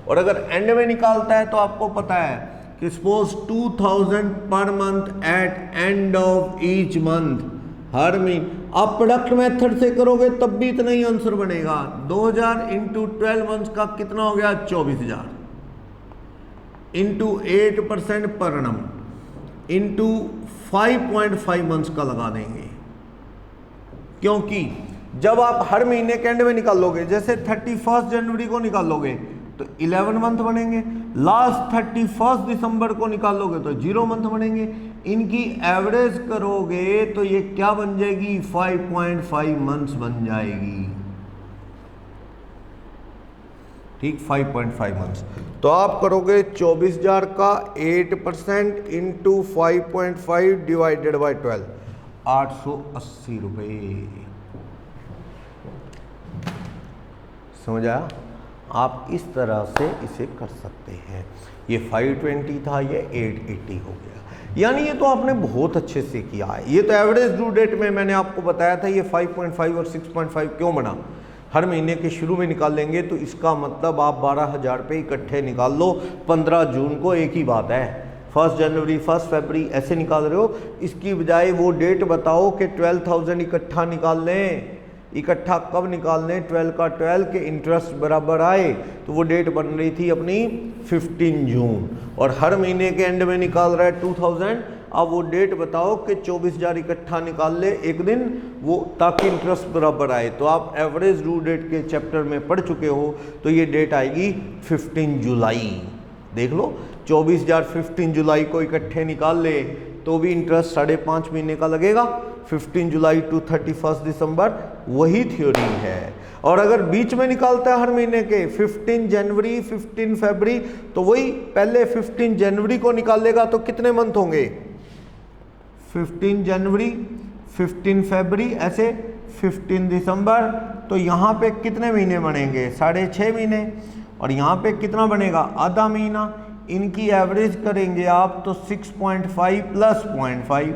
और अगर एंड में निकालता है तो आपको पता है कि सपोज 2000 पर month at end of each month, हर महीने। आप प्रोडक्ट मेथड से करोगे तब भी इतना ही आंसर बनेगा। 2000 इंटू 12 मंथ्स का कितना हो गया, 24,000 इंटू 8% पर annum इंटू 5.5 मंथ्स का लगा देंगे, क्योंकि जब आप हर महीने के एंड में निकालोगे, जैसे 31 जनवरी को निकालोगे तो 11 मंथ बनेंगे, लास्ट 31 दिसंबर को निकालोगे तो 0 मंथ बनेंगे, इनकी एवरेज करोगे तो ये क्या बन जाएगी, 5.5 मंथ्स बन जाएगी, ठीक, 5.5 मंथ्स। तो आप करोगे 24,000 का 8% इंटू 5.5 डिवाइडेड बाय 12, 880 रुपये। समझ आया? आप इस तरह से इसे कर सकते हैं। ये 520 था, ये 880 हो गया, यानी ये तो आपने बहुत अच्छे से किया है। ये तो एवरेज ड्यू डेट में मैंने आपको बताया था ये 5.5 और 6.5 क्यों बना, हर महीने के शुरू में निकाल लेंगे, तो इसका मतलब आप 12,000 पे इकट्ठे निकाल लो। 15 जून को एक ही बात है, 1 जनवरी 1 फरवरी ऐसे निकाल रहे हो, इसकी बजाय वो डेट बताओ कि 12,000 इकट्ठा निकाल लें। इकट्ठा कब निकाल लें, 12 का 12 के इंटरेस्ट बराबर आए, तो वो डेट बन रही थी अपनी 15 जून, और हर महीने के एंड में निकाल रहा है 2000। अब वो डेट बताओ कि 24,000 इकट्ठा निकाल ले एक दिन, वो ताकि इंटरेस्ट बराबर आए। तो आप एवरेज ड्यू डेट के चैप्टर में पढ़ चुके हो, तो ये डेट आएगी 15 जुलाई। देख लो, 24,000 15 जुलाई को इकट्ठे निकाल ले तो भी इंटरेस्ट 5.5 महीने का लगेगा, 15 जुलाई टू 31 दिसंबर, वही थ्योरी है। और अगर बीच में निकालता है हर महीने के 15 जनवरी 15 फरवरी, तो वही पहले 15 जनवरी को निकालेगा तो कितने मंथ होंगे, 15 जनवरी 15 फरवरी ऐसे 15 दिसंबर, तो यहाँ पे कितने महीने बनेंगे, 6.5 महीने, और यहाँ पे कितना बनेगा, आधा महीना। इनकी एवरेज करेंगे आप तो 6.5 प्लस 0.5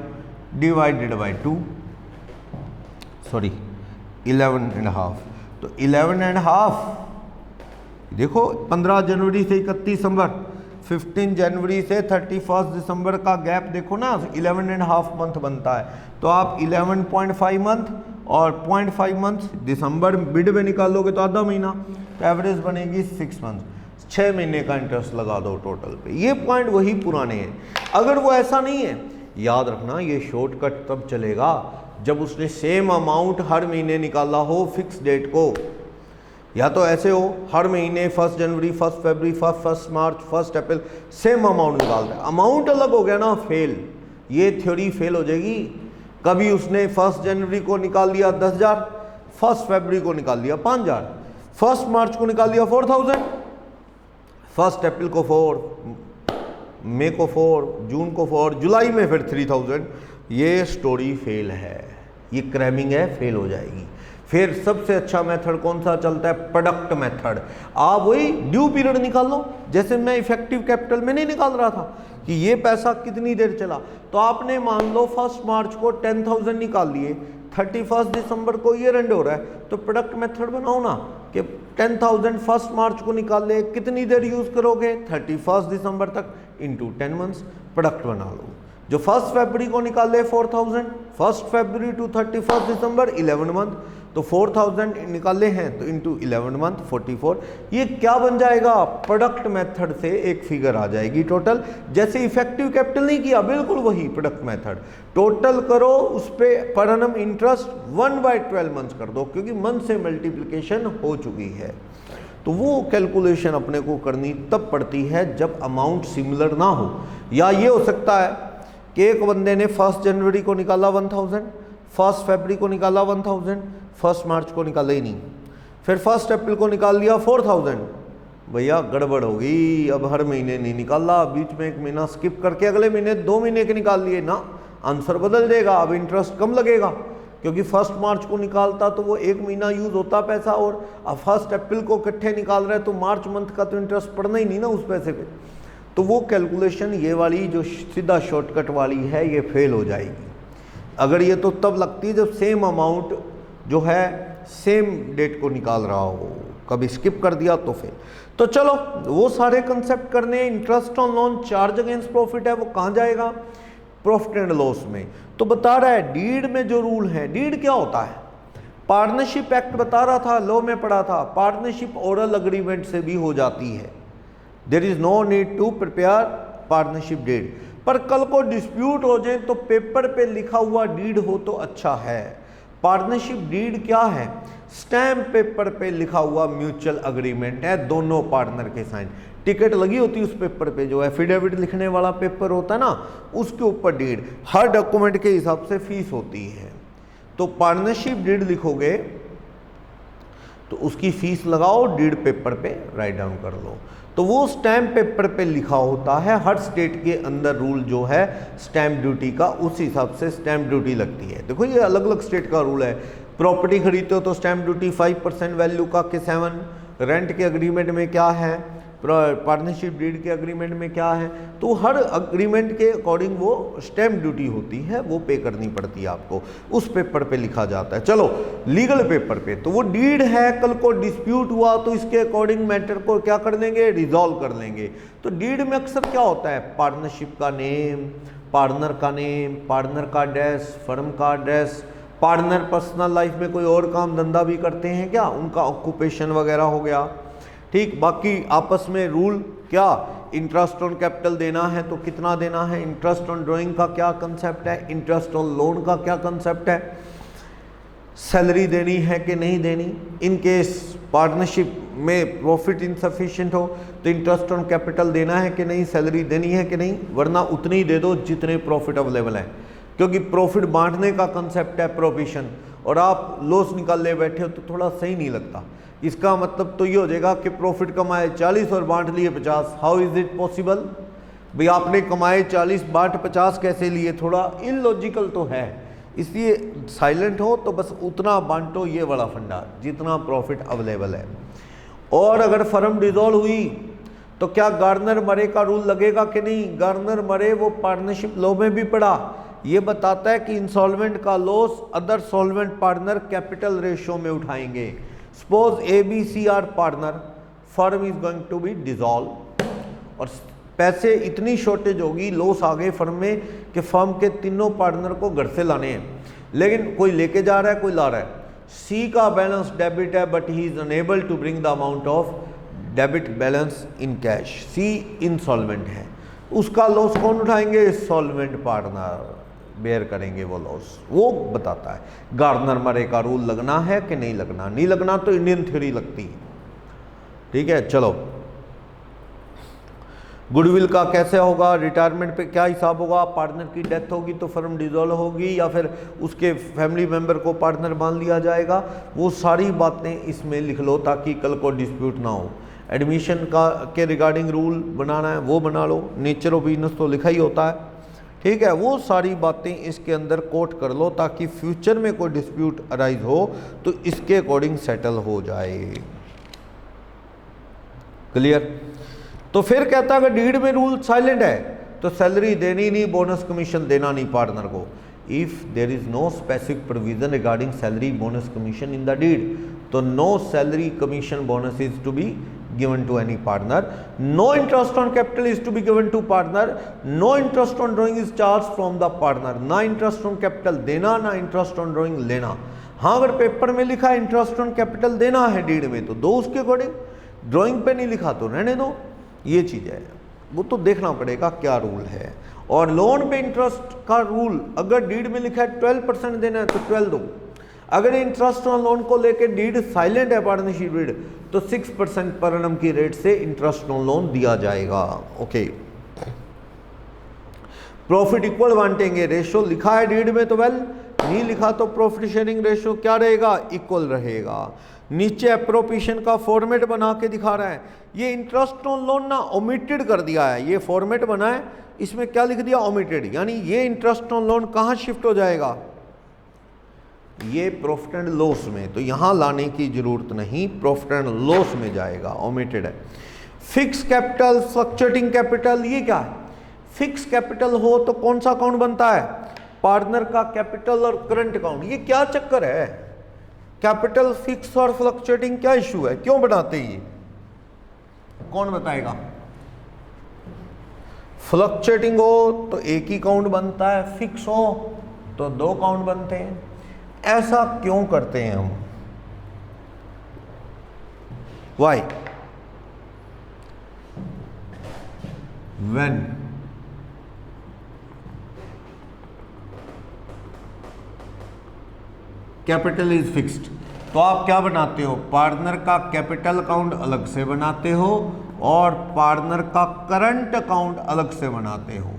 डिवाइडेड बाय 2, सॉरी 11.5, तो 11.5 देखो 15 जनवरी से 31 दिसंबर, 15 जनवरी से 31 दिसंबर का गैप देखो ना, 11.5 मंथ बनता है। तो आप 11.5 मंथ और 0.5 मंथ दिसंबर मिड में निकालोगे तो आधा महीना, तो एवरेज बनेगी 6 मंथ, 6 महीने का इंटरेस्ट लगा दो टोटल पे। ये पॉइंट वही पुराने हैं। अगर वो ऐसा नहीं है, याद रखना ये शॉर्टकट तब चलेगा जब उसने सेम अमाउंट हर महीने निकाला हो फिक्स डेट को, या तो ऐसे हो हर महीने 1 जनवरी 1 फरवरी 1 मार्च 1 अप्रैल सेम अमाउंट निकालता है, अमाउंट अलग हो गया ना, फेल, ये थ्योरी फेल हो जाएगी। कभी उसने 1 जनवरी को निकाल लिया 10,000, 1 फरवरी को निकाल लिया 5,000, 1 मार्च को निकाल लिया 4,000, 1 अप्रैल को 4, मई को 4, जून को 4, जुलाई में फिर 3,000। ये स्टोरी फेल है, ये क्रैमिंग है, फेल हो जाएगी। फिर सबसे अच्छा मेथड कौन सा चलता है, प्रोडक्ट मेथड। आप वही ड्यू पीरियड निकाल लो, जैसे मैं इफेक्टिव कैपिटल में नहीं निकाल रहा था कि ये पैसा कितनी देर चला, तो आपने मान लो 1 मार्च को 10,000 निकाल लिए, 31 दिसंबर को ईयर एंड हो रहा है, तो प्रोडक्ट मेथड बनाओ ना कि 10,000 1 मार्च को निकाल ले, कितनी देर यूज करोगे 31 दिसंबर तक इंटू 10 मंथ्स, प्रोडक्ट बना लो। जो 1 फरवरी को निकाल ले 4,000, 1 फरवरी टू 31 दिसंबर 11 मंथ, तो 4,000 निकाले हैं तो इंटू 11 मंथ 44। ये क्या बन जाएगा, प्रोडक्ट मेथड से एक फिगर आ जाएगी टोटल। जैसे इफेक्टिव कैपिटल नहीं किया, बिल्कुल वही प्रोडक्ट मेथड, टोटल करो उस पर पर एनम इंटरेस्ट 1/12 मंथ्स कर दो, क्योंकि मंथ से मल्टीप्लिकेशन हो चुकी है। तो वो कैलकुलेशन अपने को करनी तब पड़ती है जब अमाउंट सिमिलर ना हो। या ये हो सकता है कि एक बंदे ने 1 जनवरी को निकाला 1,000, 1 फरवरी को निकाला 1,000, 1 मार्च को निकाला ही नहीं, फिर 1 अप्रैल को निकाल लिया 4,000। भैया गड़बड़ होगी, अब हर महीने नहीं निकाला, बीच में एक महीना स्किप करके अगले महीने 2 महीने के निकाल लिए ना, आंसर बदल देगा, अब इंटरेस्ट कम लगेगा, क्योंकि 1 मार्च को निकालता तो वो 1 महीना यूज होता पैसा, और अब 1 अप्रैल को इकट्ठे निकाल रहे तो मार्च मंथ का तो इंटरेस्ट पड़ना ही नहीं ना उस पैसे पे। तो वो कैलकुलेशन ये वाली जो सीधा शॉर्टकट वाली है ये फेल हो जाएगी। अगर ये तो तब लगती है जब सेम अमाउंट जो है सेम डेट को निकाल रहा हो, कभी स्किप कर दिया तो फेल। तो चलो वो सारे कंसेप्ट करने। Interest on loan charge against profit है, वो कहाँ जाएगा, प्रॉफिट एंड लॉस में। तो बता रहा है डीड में जो रूल है, डीड क्या होता है, पार्टनरशिप एक्ट बता रहा था, लॉ में पढ़ा था, पार्टनरशिप ओरल अग्रीमेंट से भी हो जाती है, there is no need to prepare partnership deed. पर कल को डिस्प्यूट हो जाए तो पेपर पे लिखा हुआ डीड हो तो अच्छा है। पार्टनरशिप डीड क्या है, स्टैम्प पेपर पे लिखा हुआ म्यूचुअल अग्रीमेंट है, दोनों पार्टनर के साइन, टिकट लगी होती है उस पेपर पे, जो एफिडेविट लिखने वाला पेपर होता है ना, उसके ऊपर डीड, हर डॉक्यूमेंट के हिसाब से फीस होती है। तो पार्टनरशिप डीड लिखोगे तो उसकी फीस लगाओ, डीड पेपर पे राइट डाउन कर लो। तो वो स्टैम्प पेपर पे लिखा होता है, हर स्टेट के अंदर रूल जो है स्टैम्प ड्यूटी का, उस हिसाब से स्टैम्प ड्यूटी लगती है। देखो ये अलग अलग स्टेट का रूल है, प्रॉपर्टी खरीदते हो तो स्टैम्प ड्यूटी 5% वैल्यू का के 7, रेंट के अग्रीमेंट में क्या है, पार्टनरशिप डीड के अग्रीमेंट में क्या है, तो हर अग्रीमेंट के अकॉर्डिंग वो स्टैम्प ड्यूटी होती है, वो पे करनी पड़ती है आपको, उस पेपर पे लिखा जाता है। चलो लीगल पेपर पे तो वो डीड है, कल को डिस्प्यूट हुआ तो इसके अकॉर्डिंग मैटर को क्या कर लेंगे, रिजॉल्व कर लेंगे। तो डीड में अक्सर क्या होता है, पार्टनरशिप का नेम, पार्टनर का नेम, पार्टनर का एड्रेस, फर्म का एड्रेस, पार्टनर पर्सनल लाइफ में कोई और काम धंधा भी करते हैं क्या, उनका ऑक्यूपेशन वगैरह हो गया, ठीक। बाकी आपस में रूल क्या, इंटरेस्ट ऑन कैपिटल देना है तो कितना देना है, इंटरेस्ट ऑन ड्राइंग का क्या कंसेप्ट है, इंटरेस्ट ऑन लोन का क्या कंसेप्ट है, सैलरी देनी है कि नहीं देनी, इन केस पार्टनरशिप में प्रॉफिट इनसफिशिएंट हो तो इंटरेस्ट ऑन कैपिटल देना है कि नहीं, सैलरी देनी है कि नहीं, वरना उतनी ही दे दो जितने प्रॉफिट अवेलेबल है, क्योंकि प्रॉफिट बांटने का कंसेप्ट है प्रोविजन, और आप लॉस निकाल ले बैठे हो तो थोड़ा सही नहीं लगता। इसका मतलब तो ये हो जाएगा कि प्रॉफिट कमाए 40 और बांट लिए 50, हाउ इज इट पॉसिबल, भाई आपने कमाए 40 बांट 50 कैसे लिए, थोड़ा इलॉजिकल तो है। इसलिए साइलेंट हो तो बस उतना बांटो, ये बड़ा फंडा, जितना प्रॉफिट अवेलेबल है। और अगर फर्म डिसॉल्व हुई तो क्या गार्नर मरे का रूल लगेगा कि नहीं, गार्नर मरे वो पार्टनरशिप लॉ में भी पड़ा, ये बताता है कि इंसॉल्वेंट का loss other solvent partner capital ratio में उठाएंगे। Suppose ABC are partner, firm is going to be dissolve और पैसे इतनी शॉर्टेज होगी, लॉस आ गए फर्म में कि फर्म के तीनों पार्टनर को घर से लाने हैं, लेकिन कोई लेके जा रहा है कोई ला रहा है। C का बैलेंस डेबिट है but he is unable to bring the amount of debit balance in cash, C insolvent है, उसका लॉस कौन उठाएंगे, सॉल्वेंट पार्टनर बेयर करेंगे वो लॉस। वो बताता है गार्नर मरे का रूल लगना है कि नहीं लगना, नहीं लगना तो इंडियन थ्योरी लगती है, ठीक है। चलो गुडविल का कैसे होगा, रिटायरमेंट पे क्या हिसाब होगा, पार्टनर की डेथ होगी तो फर्म डिसॉल्व होगी या फिर उसके फैमिली मेंबर को पार्टनर मान लिया जाएगा, वो सारी बातें इसमें लिख लो ताकि कल को डिस्प्यूट ना हो। एडमिशन का के रिगार्डिंग रूल बनाना है वो बना लो, नेचर ऑफ बिजनेस तो लिखा ही होता है, ठीक है। वो सारी बातें इसके अंदर कोट कर लो ताकि फ्यूचर में कोई डिस्प्यूट अराइज हो तो इसके अकॉर्डिंग सेटल हो जाए। क्लियर। तो फिर कहता है अगर डीड में रूल साइलेंट है तो सैलरी देनी नहीं, बोनस कमीशन देना नहीं पार्टनर को। If there is no specific provision regarding salary bonus commission in the deed, तो no salary commission bonus is to be given to any partner, no interest on capital is to be given to partner, no interest on drawing is charged from the partner, ना interest on capital देना, ना interest on drawing लेना। हाँ, अगर पेपर में लिखा है interest on capital देना है डीड में तो दो उसके अकॉर्डिंग, ड्राइंग पे नहीं लिखा तो रहने दो, ये चीज़ है, वो तो देखना पड़ेगा क्या रूल है। और लोन पे इंटरेस्ट का रूल, अगर डीड में लिखा है 12% देना है तो 12 दो, अगर इंटरेस्ट ऑन लोन को लेके डीड साइलेंट है पार्टनरशिप डीड तो 6% पर एनम की रेट से इंटरेस्ट ऑन लोन दिया जाएगा। ओके, प्रॉफिट इक्वल बांटेंगे, रेशो लिखा है डीड में तो वेल, नहीं लिखा तो प्रॉफिट शेयरिंग रेशो क्या रहेगा, इक्वल रहेगा। नीचे एप्रोप्रिएशन का फॉर्मेट बना के दिखा रहा है, ये इंटरेस्ट ऑन लोन ना ओमिटेड कर दिया है, ये फॉर्मेट बना है, इसमें क्या लिख दिया, ओमिटेड, यानी ये इंटरेस्ट ऑन लोन कहाँ शिफ्ट हो जाएगा, ये प्रॉफिट एंड लॉस में, तो यहां लाने की जरूरत नहीं, प्रॉफिट एंड लॉस में जाएगा, ओमिटेड है। फिक्स कैपिटल, फ्लक्चुएटिंग कैपिटल, ये क्या है, फिक्स कैपिटल हो तो कौन सा अकाउंट बनता है, पार्टनर का कैपिटल और करंट अकाउंट। ये क्या चक्कर है, कैपिटल फिक्स और फ्लक्चुएटिंग क्या इशू है, क्यों बनाते हैं ये, कौन बताएगा। फ्लक्चुएटिंग हो तो एक ही अकाउंट बनता है, फिक्स हो तो दो अकाउंट बनते हैं, ऐसा क्यों करते हैं हम, why, when capital is fixed तो आप क्या बनाते हो, पार्टनर का कैपिटल अकाउंट अलग से बनाते हो और पार्टनर का करंट अकाउंट अलग से बनाते हो।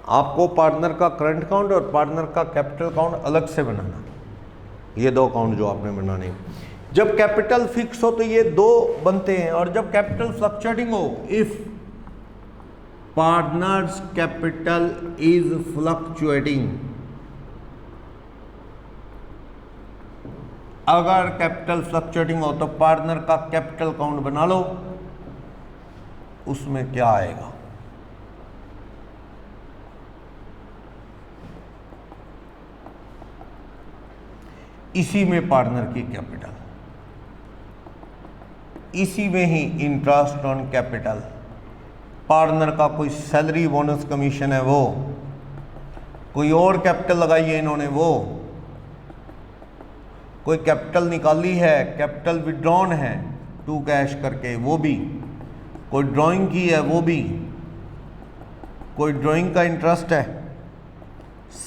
आपको पार्टनर का करंट अकाउंट और पार्टनर का कैपिटल अकाउंट अलग से बनाना, ये दो अकाउंट जो आपने बनाने। जब कैपिटल फिक्स हो तो ये दो बनते हैं, और जब कैपिटल फ्लक्चुएटिंग हो, if partners capital is fluctuating, अगर कैपिटल फ्लक्चुएटिंग हो तो पार्टनर का कैपिटल अकाउंट बना लो, उसमें क्या आएगा, इसी में पार्टनर की कैपिटल, इसी में ही इंटरेस्ट ऑन कैपिटल, पार्टनर का कोई सैलरी बोनस कमीशन है वो, कोई और कैपिटल लगाई है इन्होंने वो, कोई कैपिटल निकाली है, कैपिटल विड्रॉन है टू कैश करके वो भी, कोई ड्राइंग की है वो भी, कोई ड्राइंग का इंटरेस्ट है,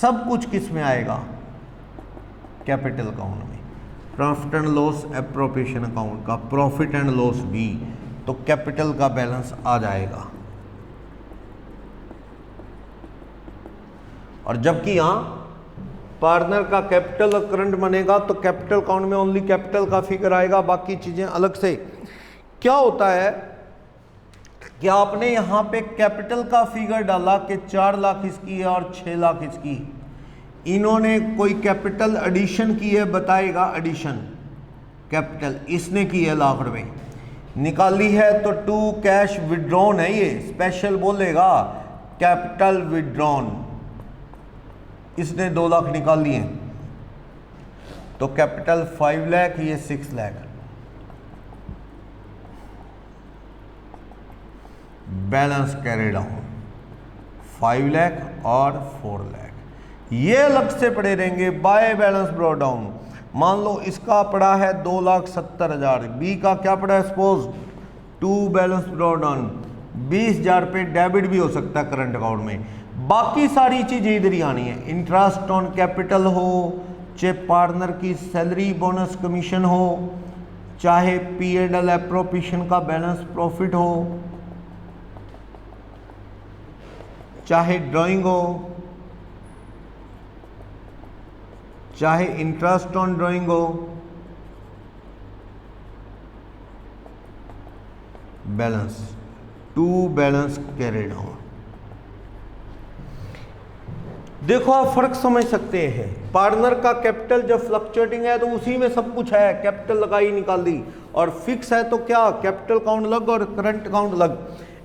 सब कुछ किस में आएगा, कैपिटल अकाउंट में। Profit and loss appropriation account का प्रॉफिट एंड लॉस भी तो कैपिटल का बैलेंस आ जाएगा। और जबकि यहां पार्टनर का कैपिटल और करंट बनेगा तो कैपिटल अकाउंट में ओनली कैपिटल का फिगर आएगा, बाकी चीजें अलग से। क्या होता है कि आपने यहां पे कैपिटल का फिगर डाला कि 4 लाख इसकी है और 6 लाख इसकी, इन्होंने कोई कैपिटल एडिशन की है, बताएगा एडिशन कैपिटल इसने की है लाख रुपए निकाली है तो टू कैश विड्रॉन है, ये स्पेशल बोलेगा कैपिटल विड्रॉन, इसने 2 लाख निकाल लिए तो कैपिटल 5 लाख, ये 6 lakh, balance carry down 5 lakh और 4 लाख, ये अलग से पड़े रहेंगे बाय बैलेंस ब्रॉट डाउन। मान लो इसका पड़ा है 2,70,000, बी का क्या पड़ा है सपोज 2 बैलेंस ब्रॉट डाउन, 20,000 पे डेबिट भी हो सकता है करंट अकाउंट में, बाकी सारी चीजें इधर ही आनी है, इंटरेस्ट ऑन कैपिटल हो, चाहे पार्टनर की सैलरी बोनस कमीशन हो, चाहे P&L एप्रोप्रिएशन का बैलेंस प्रॉफिट हो, चाहे ड्राइंग हो, चाहे इंटरेस्ट ऑन ड्राइंग हो, balance to balance carried on. देखो आप फर्क समझ सकते हैं, पार्टनर का कैपिटल जब फ्लक्चुएटिंग है तो उसी में सब कुछ है, कैपिटल लगाई निकाल दी, और फिक्स है तो क्या, कैपिटल अकाउंट अलग और करंट अकाउंट अलग।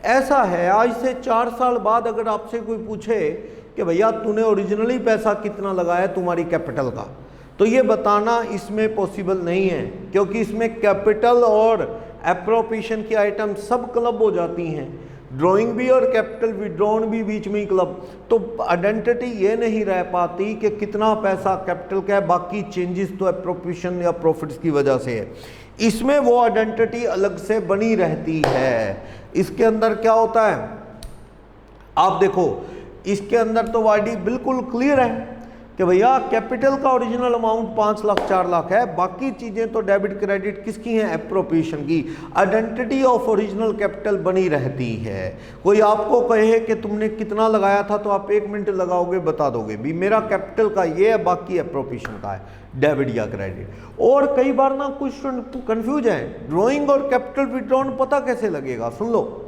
ऐसा है आज से 4 साल बाद अगर आपसे कोई पूछे कि भैया तूने ओरिजिनली पैसा कितना लगाया तुम्हारी कैपिटल का, तो ये बताना इसमें पॉसिबल नहीं है, क्योंकि इसमें कैपिटल और एप्रोप्रिएशन की आइटम सब क्लब हो जाती हैं, ड्राइंग भी और कैपिटल विड्रॉन भी बीच में ही क्लब, तो आइडेंटिटी ये नहीं रह पाती कि कितना पैसा कैपिटल का है, बाकी चेंजेस तो एप्रोप्रिएशन या प्रॉफिट्स की वजह से है। इसमें वो आइडेंटिटी अलग से बनी रहती है। इसके अंदर क्या होता है आप देखो, इसके अंदर तो वाईडी बिल्कुल क्लियर है कि भैया कैपिटल का ओरिजिनल अमाउंट 5 लाख 4 लाख है, बाकी चीजें तो डेबिट क्रेडिट किसकी हैं, एप्रोप्रिएशन की। आइडेंटिटी ऑफ ओरिजिनल कैपिटल बनी रहती है। कोई आपको कहे कि तुमने कितना लगाया था तो आप 1 मिनट लगाओगे बता दोगे भी मेरा कैपिटल का ये है, बाकी एप्रोप्रिएशन का है, डेबिट या क्रेडिट। और कई बार ना कुछ कंफ्यूज है, ड्रॉइंग और कैपिटल विड्रॉन पता कैसे लगेगा, सुन लो।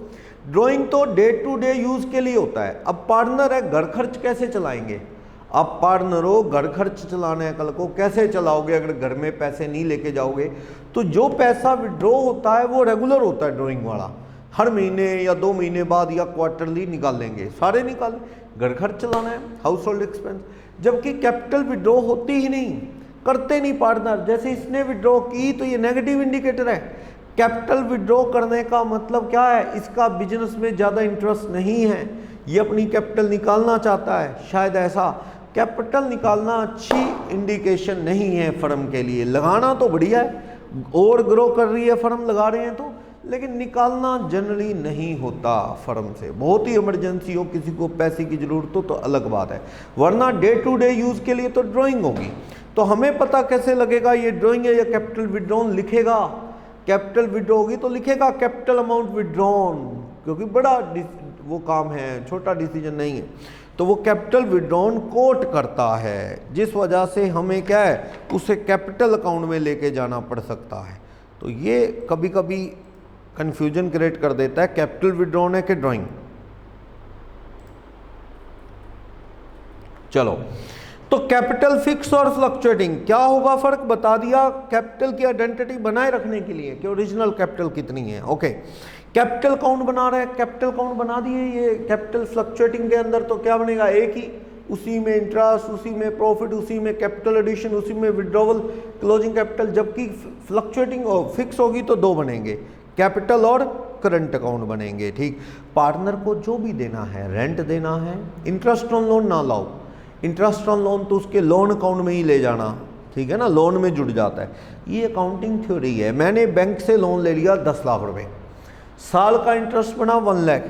ड्रॉइंग तो डे टू डे यूज के लिए होता है। अब पार्टनर है, घर खर्च कैसे चलाएंगे, आप पार्टनर हो, घर खर्च चलाना है, कल को कैसे चलाओगे अगर घर में पैसे नहीं लेके जाओगे। तो जो पैसा विड्रॉ होता है वो रेगुलर होता है, ड्रॉइंग वाला हर महीने या 2 महीने बाद या क्वार्टरली निकाल लेंगे, सारे निकालें, घर खर्च चलाना है, हाउस होल्ड एक्सपेंस। जबकि कैपिटल विड्रॉ होती ही नहीं, करते नहीं पार्टनर। जैसे इसने विड्रॉ की तो ये नेगेटिव इंडिकेटर है। कैपिटल विड्रॉ करने का मतलब क्या है, इसका बिजनेस में ज़्यादा इंटरेस्ट नहीं है, ये अपनी कैपिटल निकालना चाहता है, शायद ऐसा। कैपिटल निकालना अच्छी इंडिकेशन नहीं है फर्म के लिए। लगाना तो बढ़िया है, और ग्रो कर रही है फर्म, लगा रहे हैं तो, लेकिन निकालना जनरली नहीं होता फर्म से। बहुत ही इमरजेंसी हो, किसी को पैसे की जरूरत हो तो अलग बात है, वरना डे टू डे यूज के लिए तो ड्राइंग होगी। तो हमें पता कैसे लगेगा ये ड्राइंग है या कैपिटल विड्रॉन, लिखेगा कैपिटल विड्रॉ होगी तो लिखेगा कैपिटल अमाउंट विड्रॉन, क्योंकि बड़ा वो काम है, छोटा डिसीजन नहीं है। तो वो कैपिटल विड्रॉन कोट करता है, जिस वजह से हमें क्या है, उसे कैपिटल अकाउंट में लेके जाना पड़ सकता है। तो ये कभी कभी कंफ्यूजन क्रिएट कर देता है, कैपिटल विड्रॉन है कि ड्राइंग। चलो, तो कैपिटल फिक्स और फ्लक्चुएटिंग क्या होगा, फर्क बता दिया। कैपिटल की आइडेंटिटी बनाए रखने के लिए कि ओरिजिनल कैपिटल कितनी है, ओके। कैपिटल अकाउंट बना रहे हैं, कैपिटल अकाउंट बना दिए, ये कैपिटल फ्लक्चुएटिंग के अंदर तो क्या बनेगा, एक ही, उसी में इंटरेस्ट, उसी में प्रॉफिट, उसी में कैपिटल एडिशन, उसी में विड्रॉवल, क्लोजिंग कैपिटल। जबकि फ्लक्चुएटिंग और फिक्स होगी तो 2 बनेंगे, कैपिटल और करंट अकाउंट बनेंगे, ठीक। पार्टनर को जो भी देना है, रेंट देना है, इंटरेस्ट ऑन लोन ना लाओ, इंटरेस्ट ऑन लोन तो उसके लोन अकाउंट में ही ले जाना, ठीक है ना, लोन में जुड़ जाता है। ये अकाउंटिंग थ्योरी है। मैंने बैंक से लोन ले लिया 10 लाख रुपए, साल का इंटरेस्ट बना 1 लाख,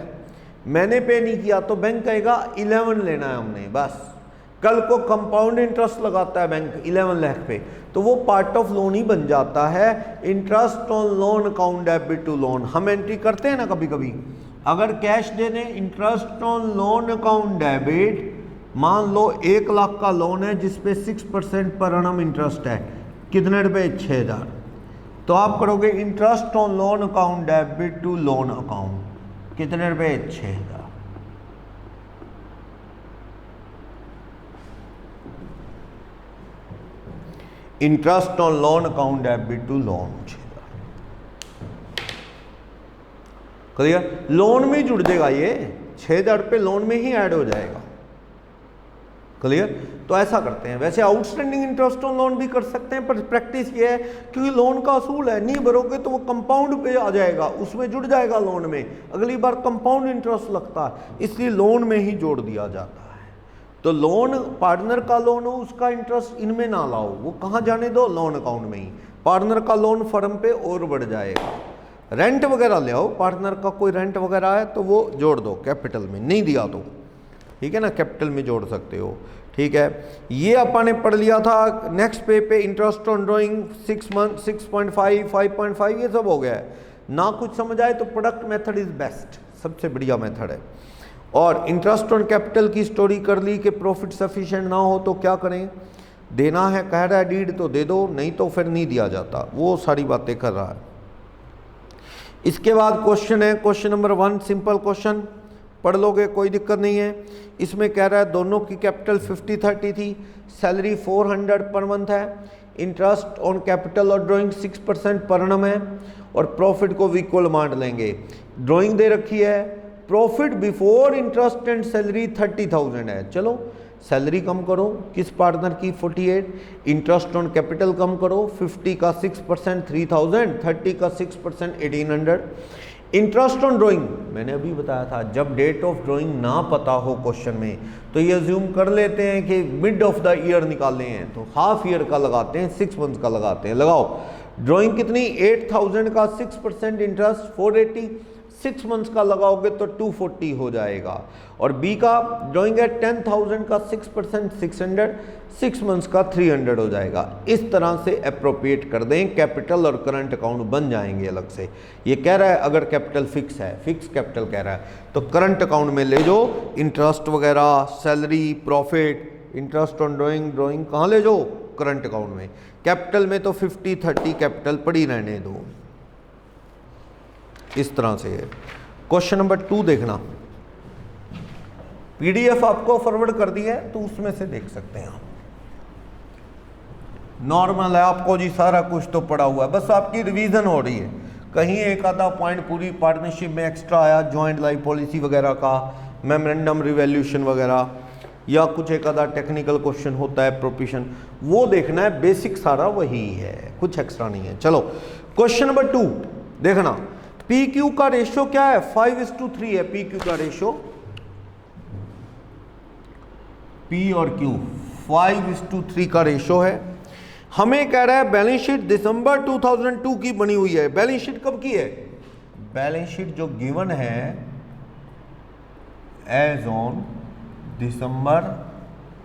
मैंने पे नहीं किया तो बैंक कहेगा 11 लेना है हमने, बस। कल को कंपाउंड इंटरेस्ट लगाता है बैंक 11 लाख पे, तो वो पार्ट ऑफ लोन ही बन जाता है। Interest on loan account debit to loan हम एंट्री करते हैं ना कभी कभी, अगर कैश दे दें, interest on loan account debit, मान लो 1 लाख का लोन है जिसपे 6% पर annum इंटरेस्ट है, कितने रुपए, 6000। तो आप करोगे interest on loan account debit to loan account, कितने रुपए, 6000। Interest on loan account debit to loan 6000, clear. Loan में जुड़ जाएगा ये 6000 रुपये, लोन में ही ऐड हो जाएगा, क्लियर। तो ऐसा करते हैं। वैसे आउटस्टैंडिंग इंटरेस्ट ऑन लोन भी कर सकते हैं, पर प्रैक्टिस ये है क्योंकि लोन का असूल है, नहीं भरोगे तो वो कंपाउंड पे आ जाएगा, उसमें जुड़ जाएगा लोन में, अगली बार कंपाउंड इंटरेस्ट लगता है, इसलिए लोन में ही जोड़ दिया जाता है। तो लोन पार्टनर का लोन हो, उसका इंटरेस्ट इनमें ना लाओ, वो कहाँ जाने दो, लोन अकाउंट में ही। पार्टनर का लोन फर्म पे और बढ़ जाएगा। रेंट वगैरह ले आओ, पार्टनर का कोई रेंट वगैरह है तो वो जोड़ दो कैपिटल में, नहीं दिया तो ठीक है ना, कैपिटल में जोड़ सकते हो, ठीक है। ये अपन ने पढ़ लिया था। नेक्स्ट पे इंटरेस्ट ऑन ड्राइंग 6 मंथ 6.5 5.5 ये सब हो गया है। ना कुछ समझ आए तो प्रोडक्ट मेथड इज बेस्ट, सबसे बढ़िया मेथड है। और इंटरेस्ट ऑन कैपिटल की स्टोरी कर ली कि प्रॉफिट सफिशिएंट ना हो तो क्या करें, देना है, कह रहा है डीड तो दे दो, नहीं तो फिर नहीं दिया जाता, वो सारी बातें कर रहा है। इसके बाद क्वेश्चन है, क्वेश्चन नंबर 1 सिंपल क्वेश्चन, पढ़ लोगे कोई दिक्कत नहीं है। इसमें कह रहा है दोनों की कैपिटल 50-30 थी, सैलरी 400 पर मंथ है, इंटरेस्ट ऑन कैपिटल और ड्राइंग 6% पर annum है, और प्रॉफिट को इक्वल मान लेंगे। ड्राइंग दे रखी है, profit before interest and salary 30,000 है। चलो सैलरी कम करो, किस पार्टनर की 48, इंटरेस्ट ऑन कैपिटल कम करो, 50 का 6% 3000, 30 का 6% 1800। इंटरेस्ट ऑन ड्राइंग मैंने अभी बताया था, जब डेट ऑफ ड्राइंग ना पता हो क्वेश्चन में तो ये अज्यूम कर लेते हैं कि मिड ऑफ द ईयर निकाले हैं, तो हाफ ईयर का लगाते हैं, 6 मंथ का लगाते हैं। लगाओ ड्राइंग कितनी, 8000 का 6% इंटरेस्ट 480, 6 मंथ्स का लगाओगे तो 240 हो जाएगा। और बी का ड्राइंग है 10,000 का 6% 600, 6 मंथ्स का 300 हो जाएगा। इस तरह से अप्रोप्रिएट कर दें, कैपिटल और करंट अकाउंट बन जाएंगे अलग से। ये कह रहा है अगर कैपिटल फिक्स है, फिक्स कैपिटल कह रहा है, तो करंट अकाउंट में ले जाओ इंटरेस्ट वगैरह, salary, profit, interest on drawing, drawing कहाँ ले जाओ, करंट अकाउंट में। कैपिटल में तो 50-30 कैपिटल पड़ी रहने दो, इस तरह से है। क्वेश्चन नंबर 2 देखना, पीडीएफ आपको फॉरवर्ड कर दी है तो उसमें से देख सकते हैं आप। नॉर्मल है, आपको जी सारा कुछ तो पड़ा हुआ है, बस आपकी रिवीजन हो रही है। कहीं एक आधा पॉइंट पूरी पार्टनरशिप में एक्स्ट्रा आया, जॉइंट लाइफ पॉलिसी वगैरह का, मेमोरेंडम रिवैल्यूएशन वगैरह, या कुछ एक आधा टेक्निकल क्वेश्चन होता है प्रोपिशन, वो देखना है। बेसिक सारा वही है, कुछ एक्स्ट्रा नहीं है। चलो क्वेश्चन नंबर 2 देखना, पी क्यू का रेशियो क्या है, 5:3 है पी क्यू का रेशियो, पी और क्यू 5:3 का रेशियो है। हमें कह रहा है बैलेंस शीट दिसंबर 2002 की बनी हुई है। बैलेंस शीट कब की है, बैलेंस शीट जो गिवन है एज ऑन दिसंबर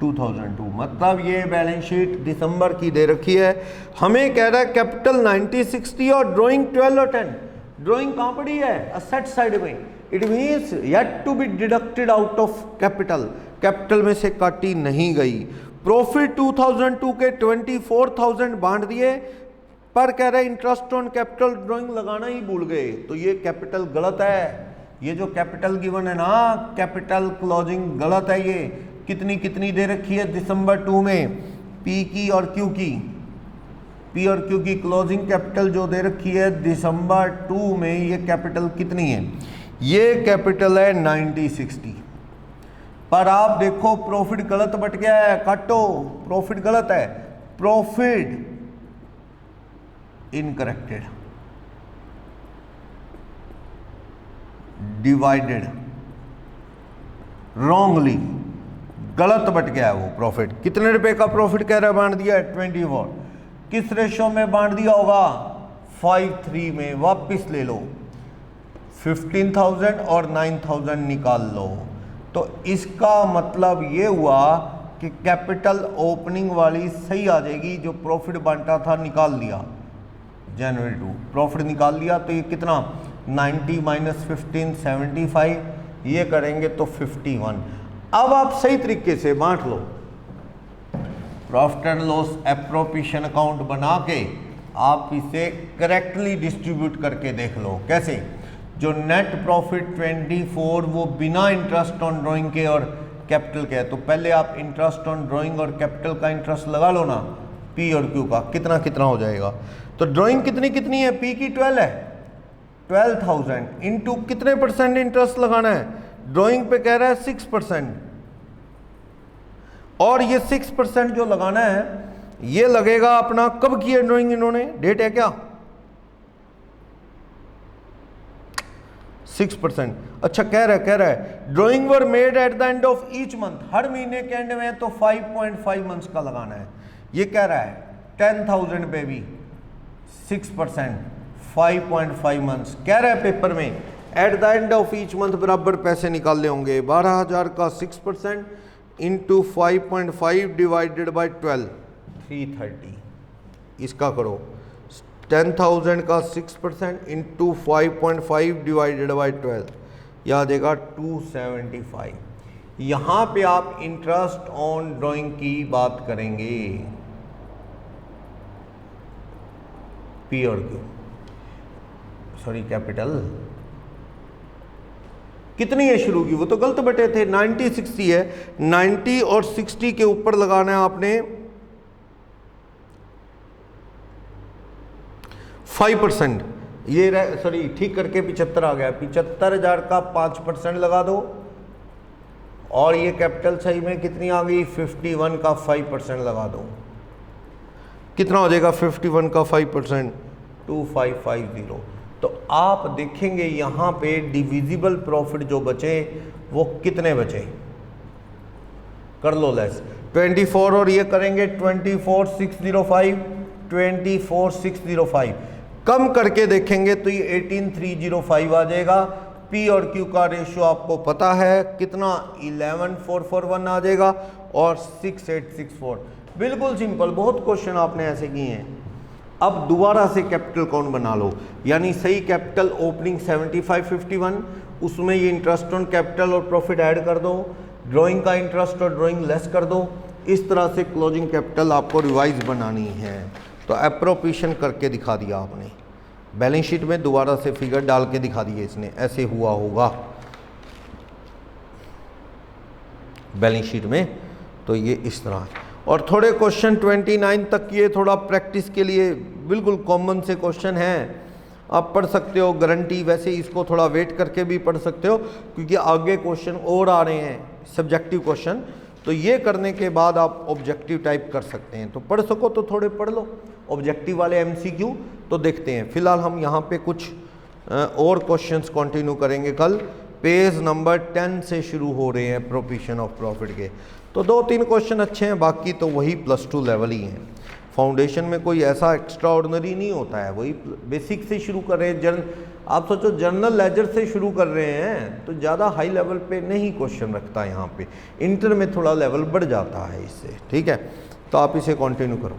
2002, मतलब ये बैलेंस शीट दिसंबर की दे रखी है। हमें कह रहा है कैपिटल 90-60 और ड्राइंग 12 और 10। ड्राइंग कहां पड़ी है, असेट साइड में, it means yet to be deducted out of capital, capital में से काटी नहीं गई। प्रॉफिट 2002 के 24,000 बांट दिए, पर कह रहे इंटरेस्ट ऑन कैपिटल ड्राइंग लगाना ही भूल गए, तो ये कैपिटल गलत है। ये जो कैपिटल गिवन है ना, कैपिटल क्लोजिंग गलत है। ये कितनी कितनी दे रखी है दिसंबर 2 में, पी की और क्यू की, पी और क्यू की क्लोजिंग कैपिटल जो दे रखी है दिसंबर 2 में, ये कैपिटल कितनी है, ये कैपिटल है 90-60। पर आप देखो प्रॉफिट गलत बट गया है, काटो, प्रॉफिट गलत है, प्रॉफिट इनकरेक्टेड, डिवाइडेड रॉन्गली, गलत बट गया है वो प्रॉफिट। कितने रुपए का प्रॉफिट कह रहा है बांट दिया है, 24। किस रेशो में बांट दिया होगा, 5:3 में। वापिस ले लो, 15,000 और 9,000 निकाल लो। तो इसका मतलब ये हुआ कि कैपिटल ओपनिंग वाली सही आ जाएगी, जो प्रॉफिट बांटा था निकाल लिया, जनवरी 2 प्रॉफिट निकाल लिया, तो ये कितना 90 - 15 75, ये करेंगे तो 51। अब आप सही तरीके से बांट लो, profit and loss appropriation account बना के आप इसे करेक्टली डिस्ट्रीब्यूट करके देख लो। कैसे, जो नेट प्रॉफिट 24 वो बिना इंटरेस्ट ऑन ड्राइंग के और कैपिटल के है, तो पहले आप इंटरेस्ट ऑन ड्राइंग और कैपिटल का इंटरेस्ट लगा लो ना, पी और क्यू का कितना कितना हो जाएगा। तो ड्राइंग कितनी कितनी है, पी की 12 है, 12,000 इंटू कितने परसेंट इंटरेस्ट लगाना है, ड्राइंग पे कह रहा है 6%, और ये 6% जो लगाना है ये लगेगा अपना, कब की है ड्राइंग इन्होंने, डेट है क्या, 6%। अच्छा कह रहा है drawing were made at the end of each month, हर महीने के एंड में, तो 5.5 मंथ्स का लगाना है। ये कह रहा है 10,000 पे भी 6%, 5.5 मंथ्स। कह रहा है पेपर में eight the end of each month बराबर पैसे निकालने होंगे, 12,000 का 6% इंटू 5.5 डिवाइडेड बाई 12, 330। इसका करो 10,000 का 6% इंटू 5.5 डिवाइडेड बाई 12, यह आ जाएगा 275। यहाँ पे आप इंटरेस्ट ऑन ड्राइंग की बात करेंगे, पी और क्यू सॉरी कैपिटल कितनी है शुरू की, वो तो गलत बटे थे, 90 60 है, 90 और 60 के ऊपर लगाना है आपने 5%, ये सॉरी ठीक करके 75 आ गया, 75,000 का 5% लगा दो, और ये कैपिटल सही में कितनी आ गई 51 का 5% लगा दो, कितना हो जाएगा 51 का 5%, 2550। तो आप देखेंगे यहाँ पे डिविजिबल प्रॉफिट जो बचे वो कितने बचे, कर लो लेस 24 और ये करेंगे 24605, 24605 कम करके देखेंगे तो ये 18305 आ जाएगा। पी और क्यू का रेशियो आपको पता है कितना 11441 आ जाएगा और 6864। बिल्कुल सिंपल, बहुत क्वेश्चन आपने ऐसे किए हैं। अब दोबारा से कैपिटल कौन बना लो, यानी सही कैपिटल ओपनिंग 7551, उसमें ये इंटरेस्ट ऑन कैपिटल और प्रॉफिट ऐड कर दो, ड्राइंग का इंटरेस्ट और ड्राइंग लेस कर दो। इस तरह से क्लोजिंग कैपिटल आपको रिवाइज बनानी है। तो एप्रोप्रिएशन करके दिखा दिया आपने, बैलेंस शीट में दोबारा से फिगर डाल के दिखा दिए इसने, ऐसे हुआ होगा बैलेंस शीट में। तो ये इस तरह है। और थोड़े क्वेश्चन 29 तक ये थोड़ा प्रैक्टिस के लिए बिल्कुल कॉमन से क्वेश्चन हैं, आप पढ़ सकते हो गारंटी। वैसे इसको थोड़ा वेट करके भी पढ़ सकते हो क्योंकि आगे क्वेश्चन और आ रहे हैं सब्जेक्टिव क्वेश्चन, तो ये करने के बाद आप ऑब्जेक्टिव टाइप कर सकते हैं। तो पढ़ सको तो थोड़े पढ़ लो ऑब्जेक्टिव वाले एमसीक्यू। तो देखते हैं, फिलहाल हम यहाँ पे कुछ और क्वेश्चंस कंटिन्यू करेंगे कल। पेज नंबर 10 से शुरू हो रहे हैं प्रोपिशन ऑफ प्रॉफिट के। तो 2-3 क्वेश्चन अच्छे हैं, बाकी तो वही +2 लेवल ही हैं। फाउंडेशन में कोई ऐसा एक्स्ट्रा ऑर्डिनरी नहीं होता है, वही बेसिक से शुरू कर रहे हैं। आप सोचो जर्नल लेजर से शुरू कर रहे हैं तो ज़्यादा हाई लेवल पे नहीं क्वेश्चन रखता, यहाँ पे इंटर में थोड़ा लेवल बढ़ जाता है इससे। ठीक है, तो आप इसे कंटिन्यू करो।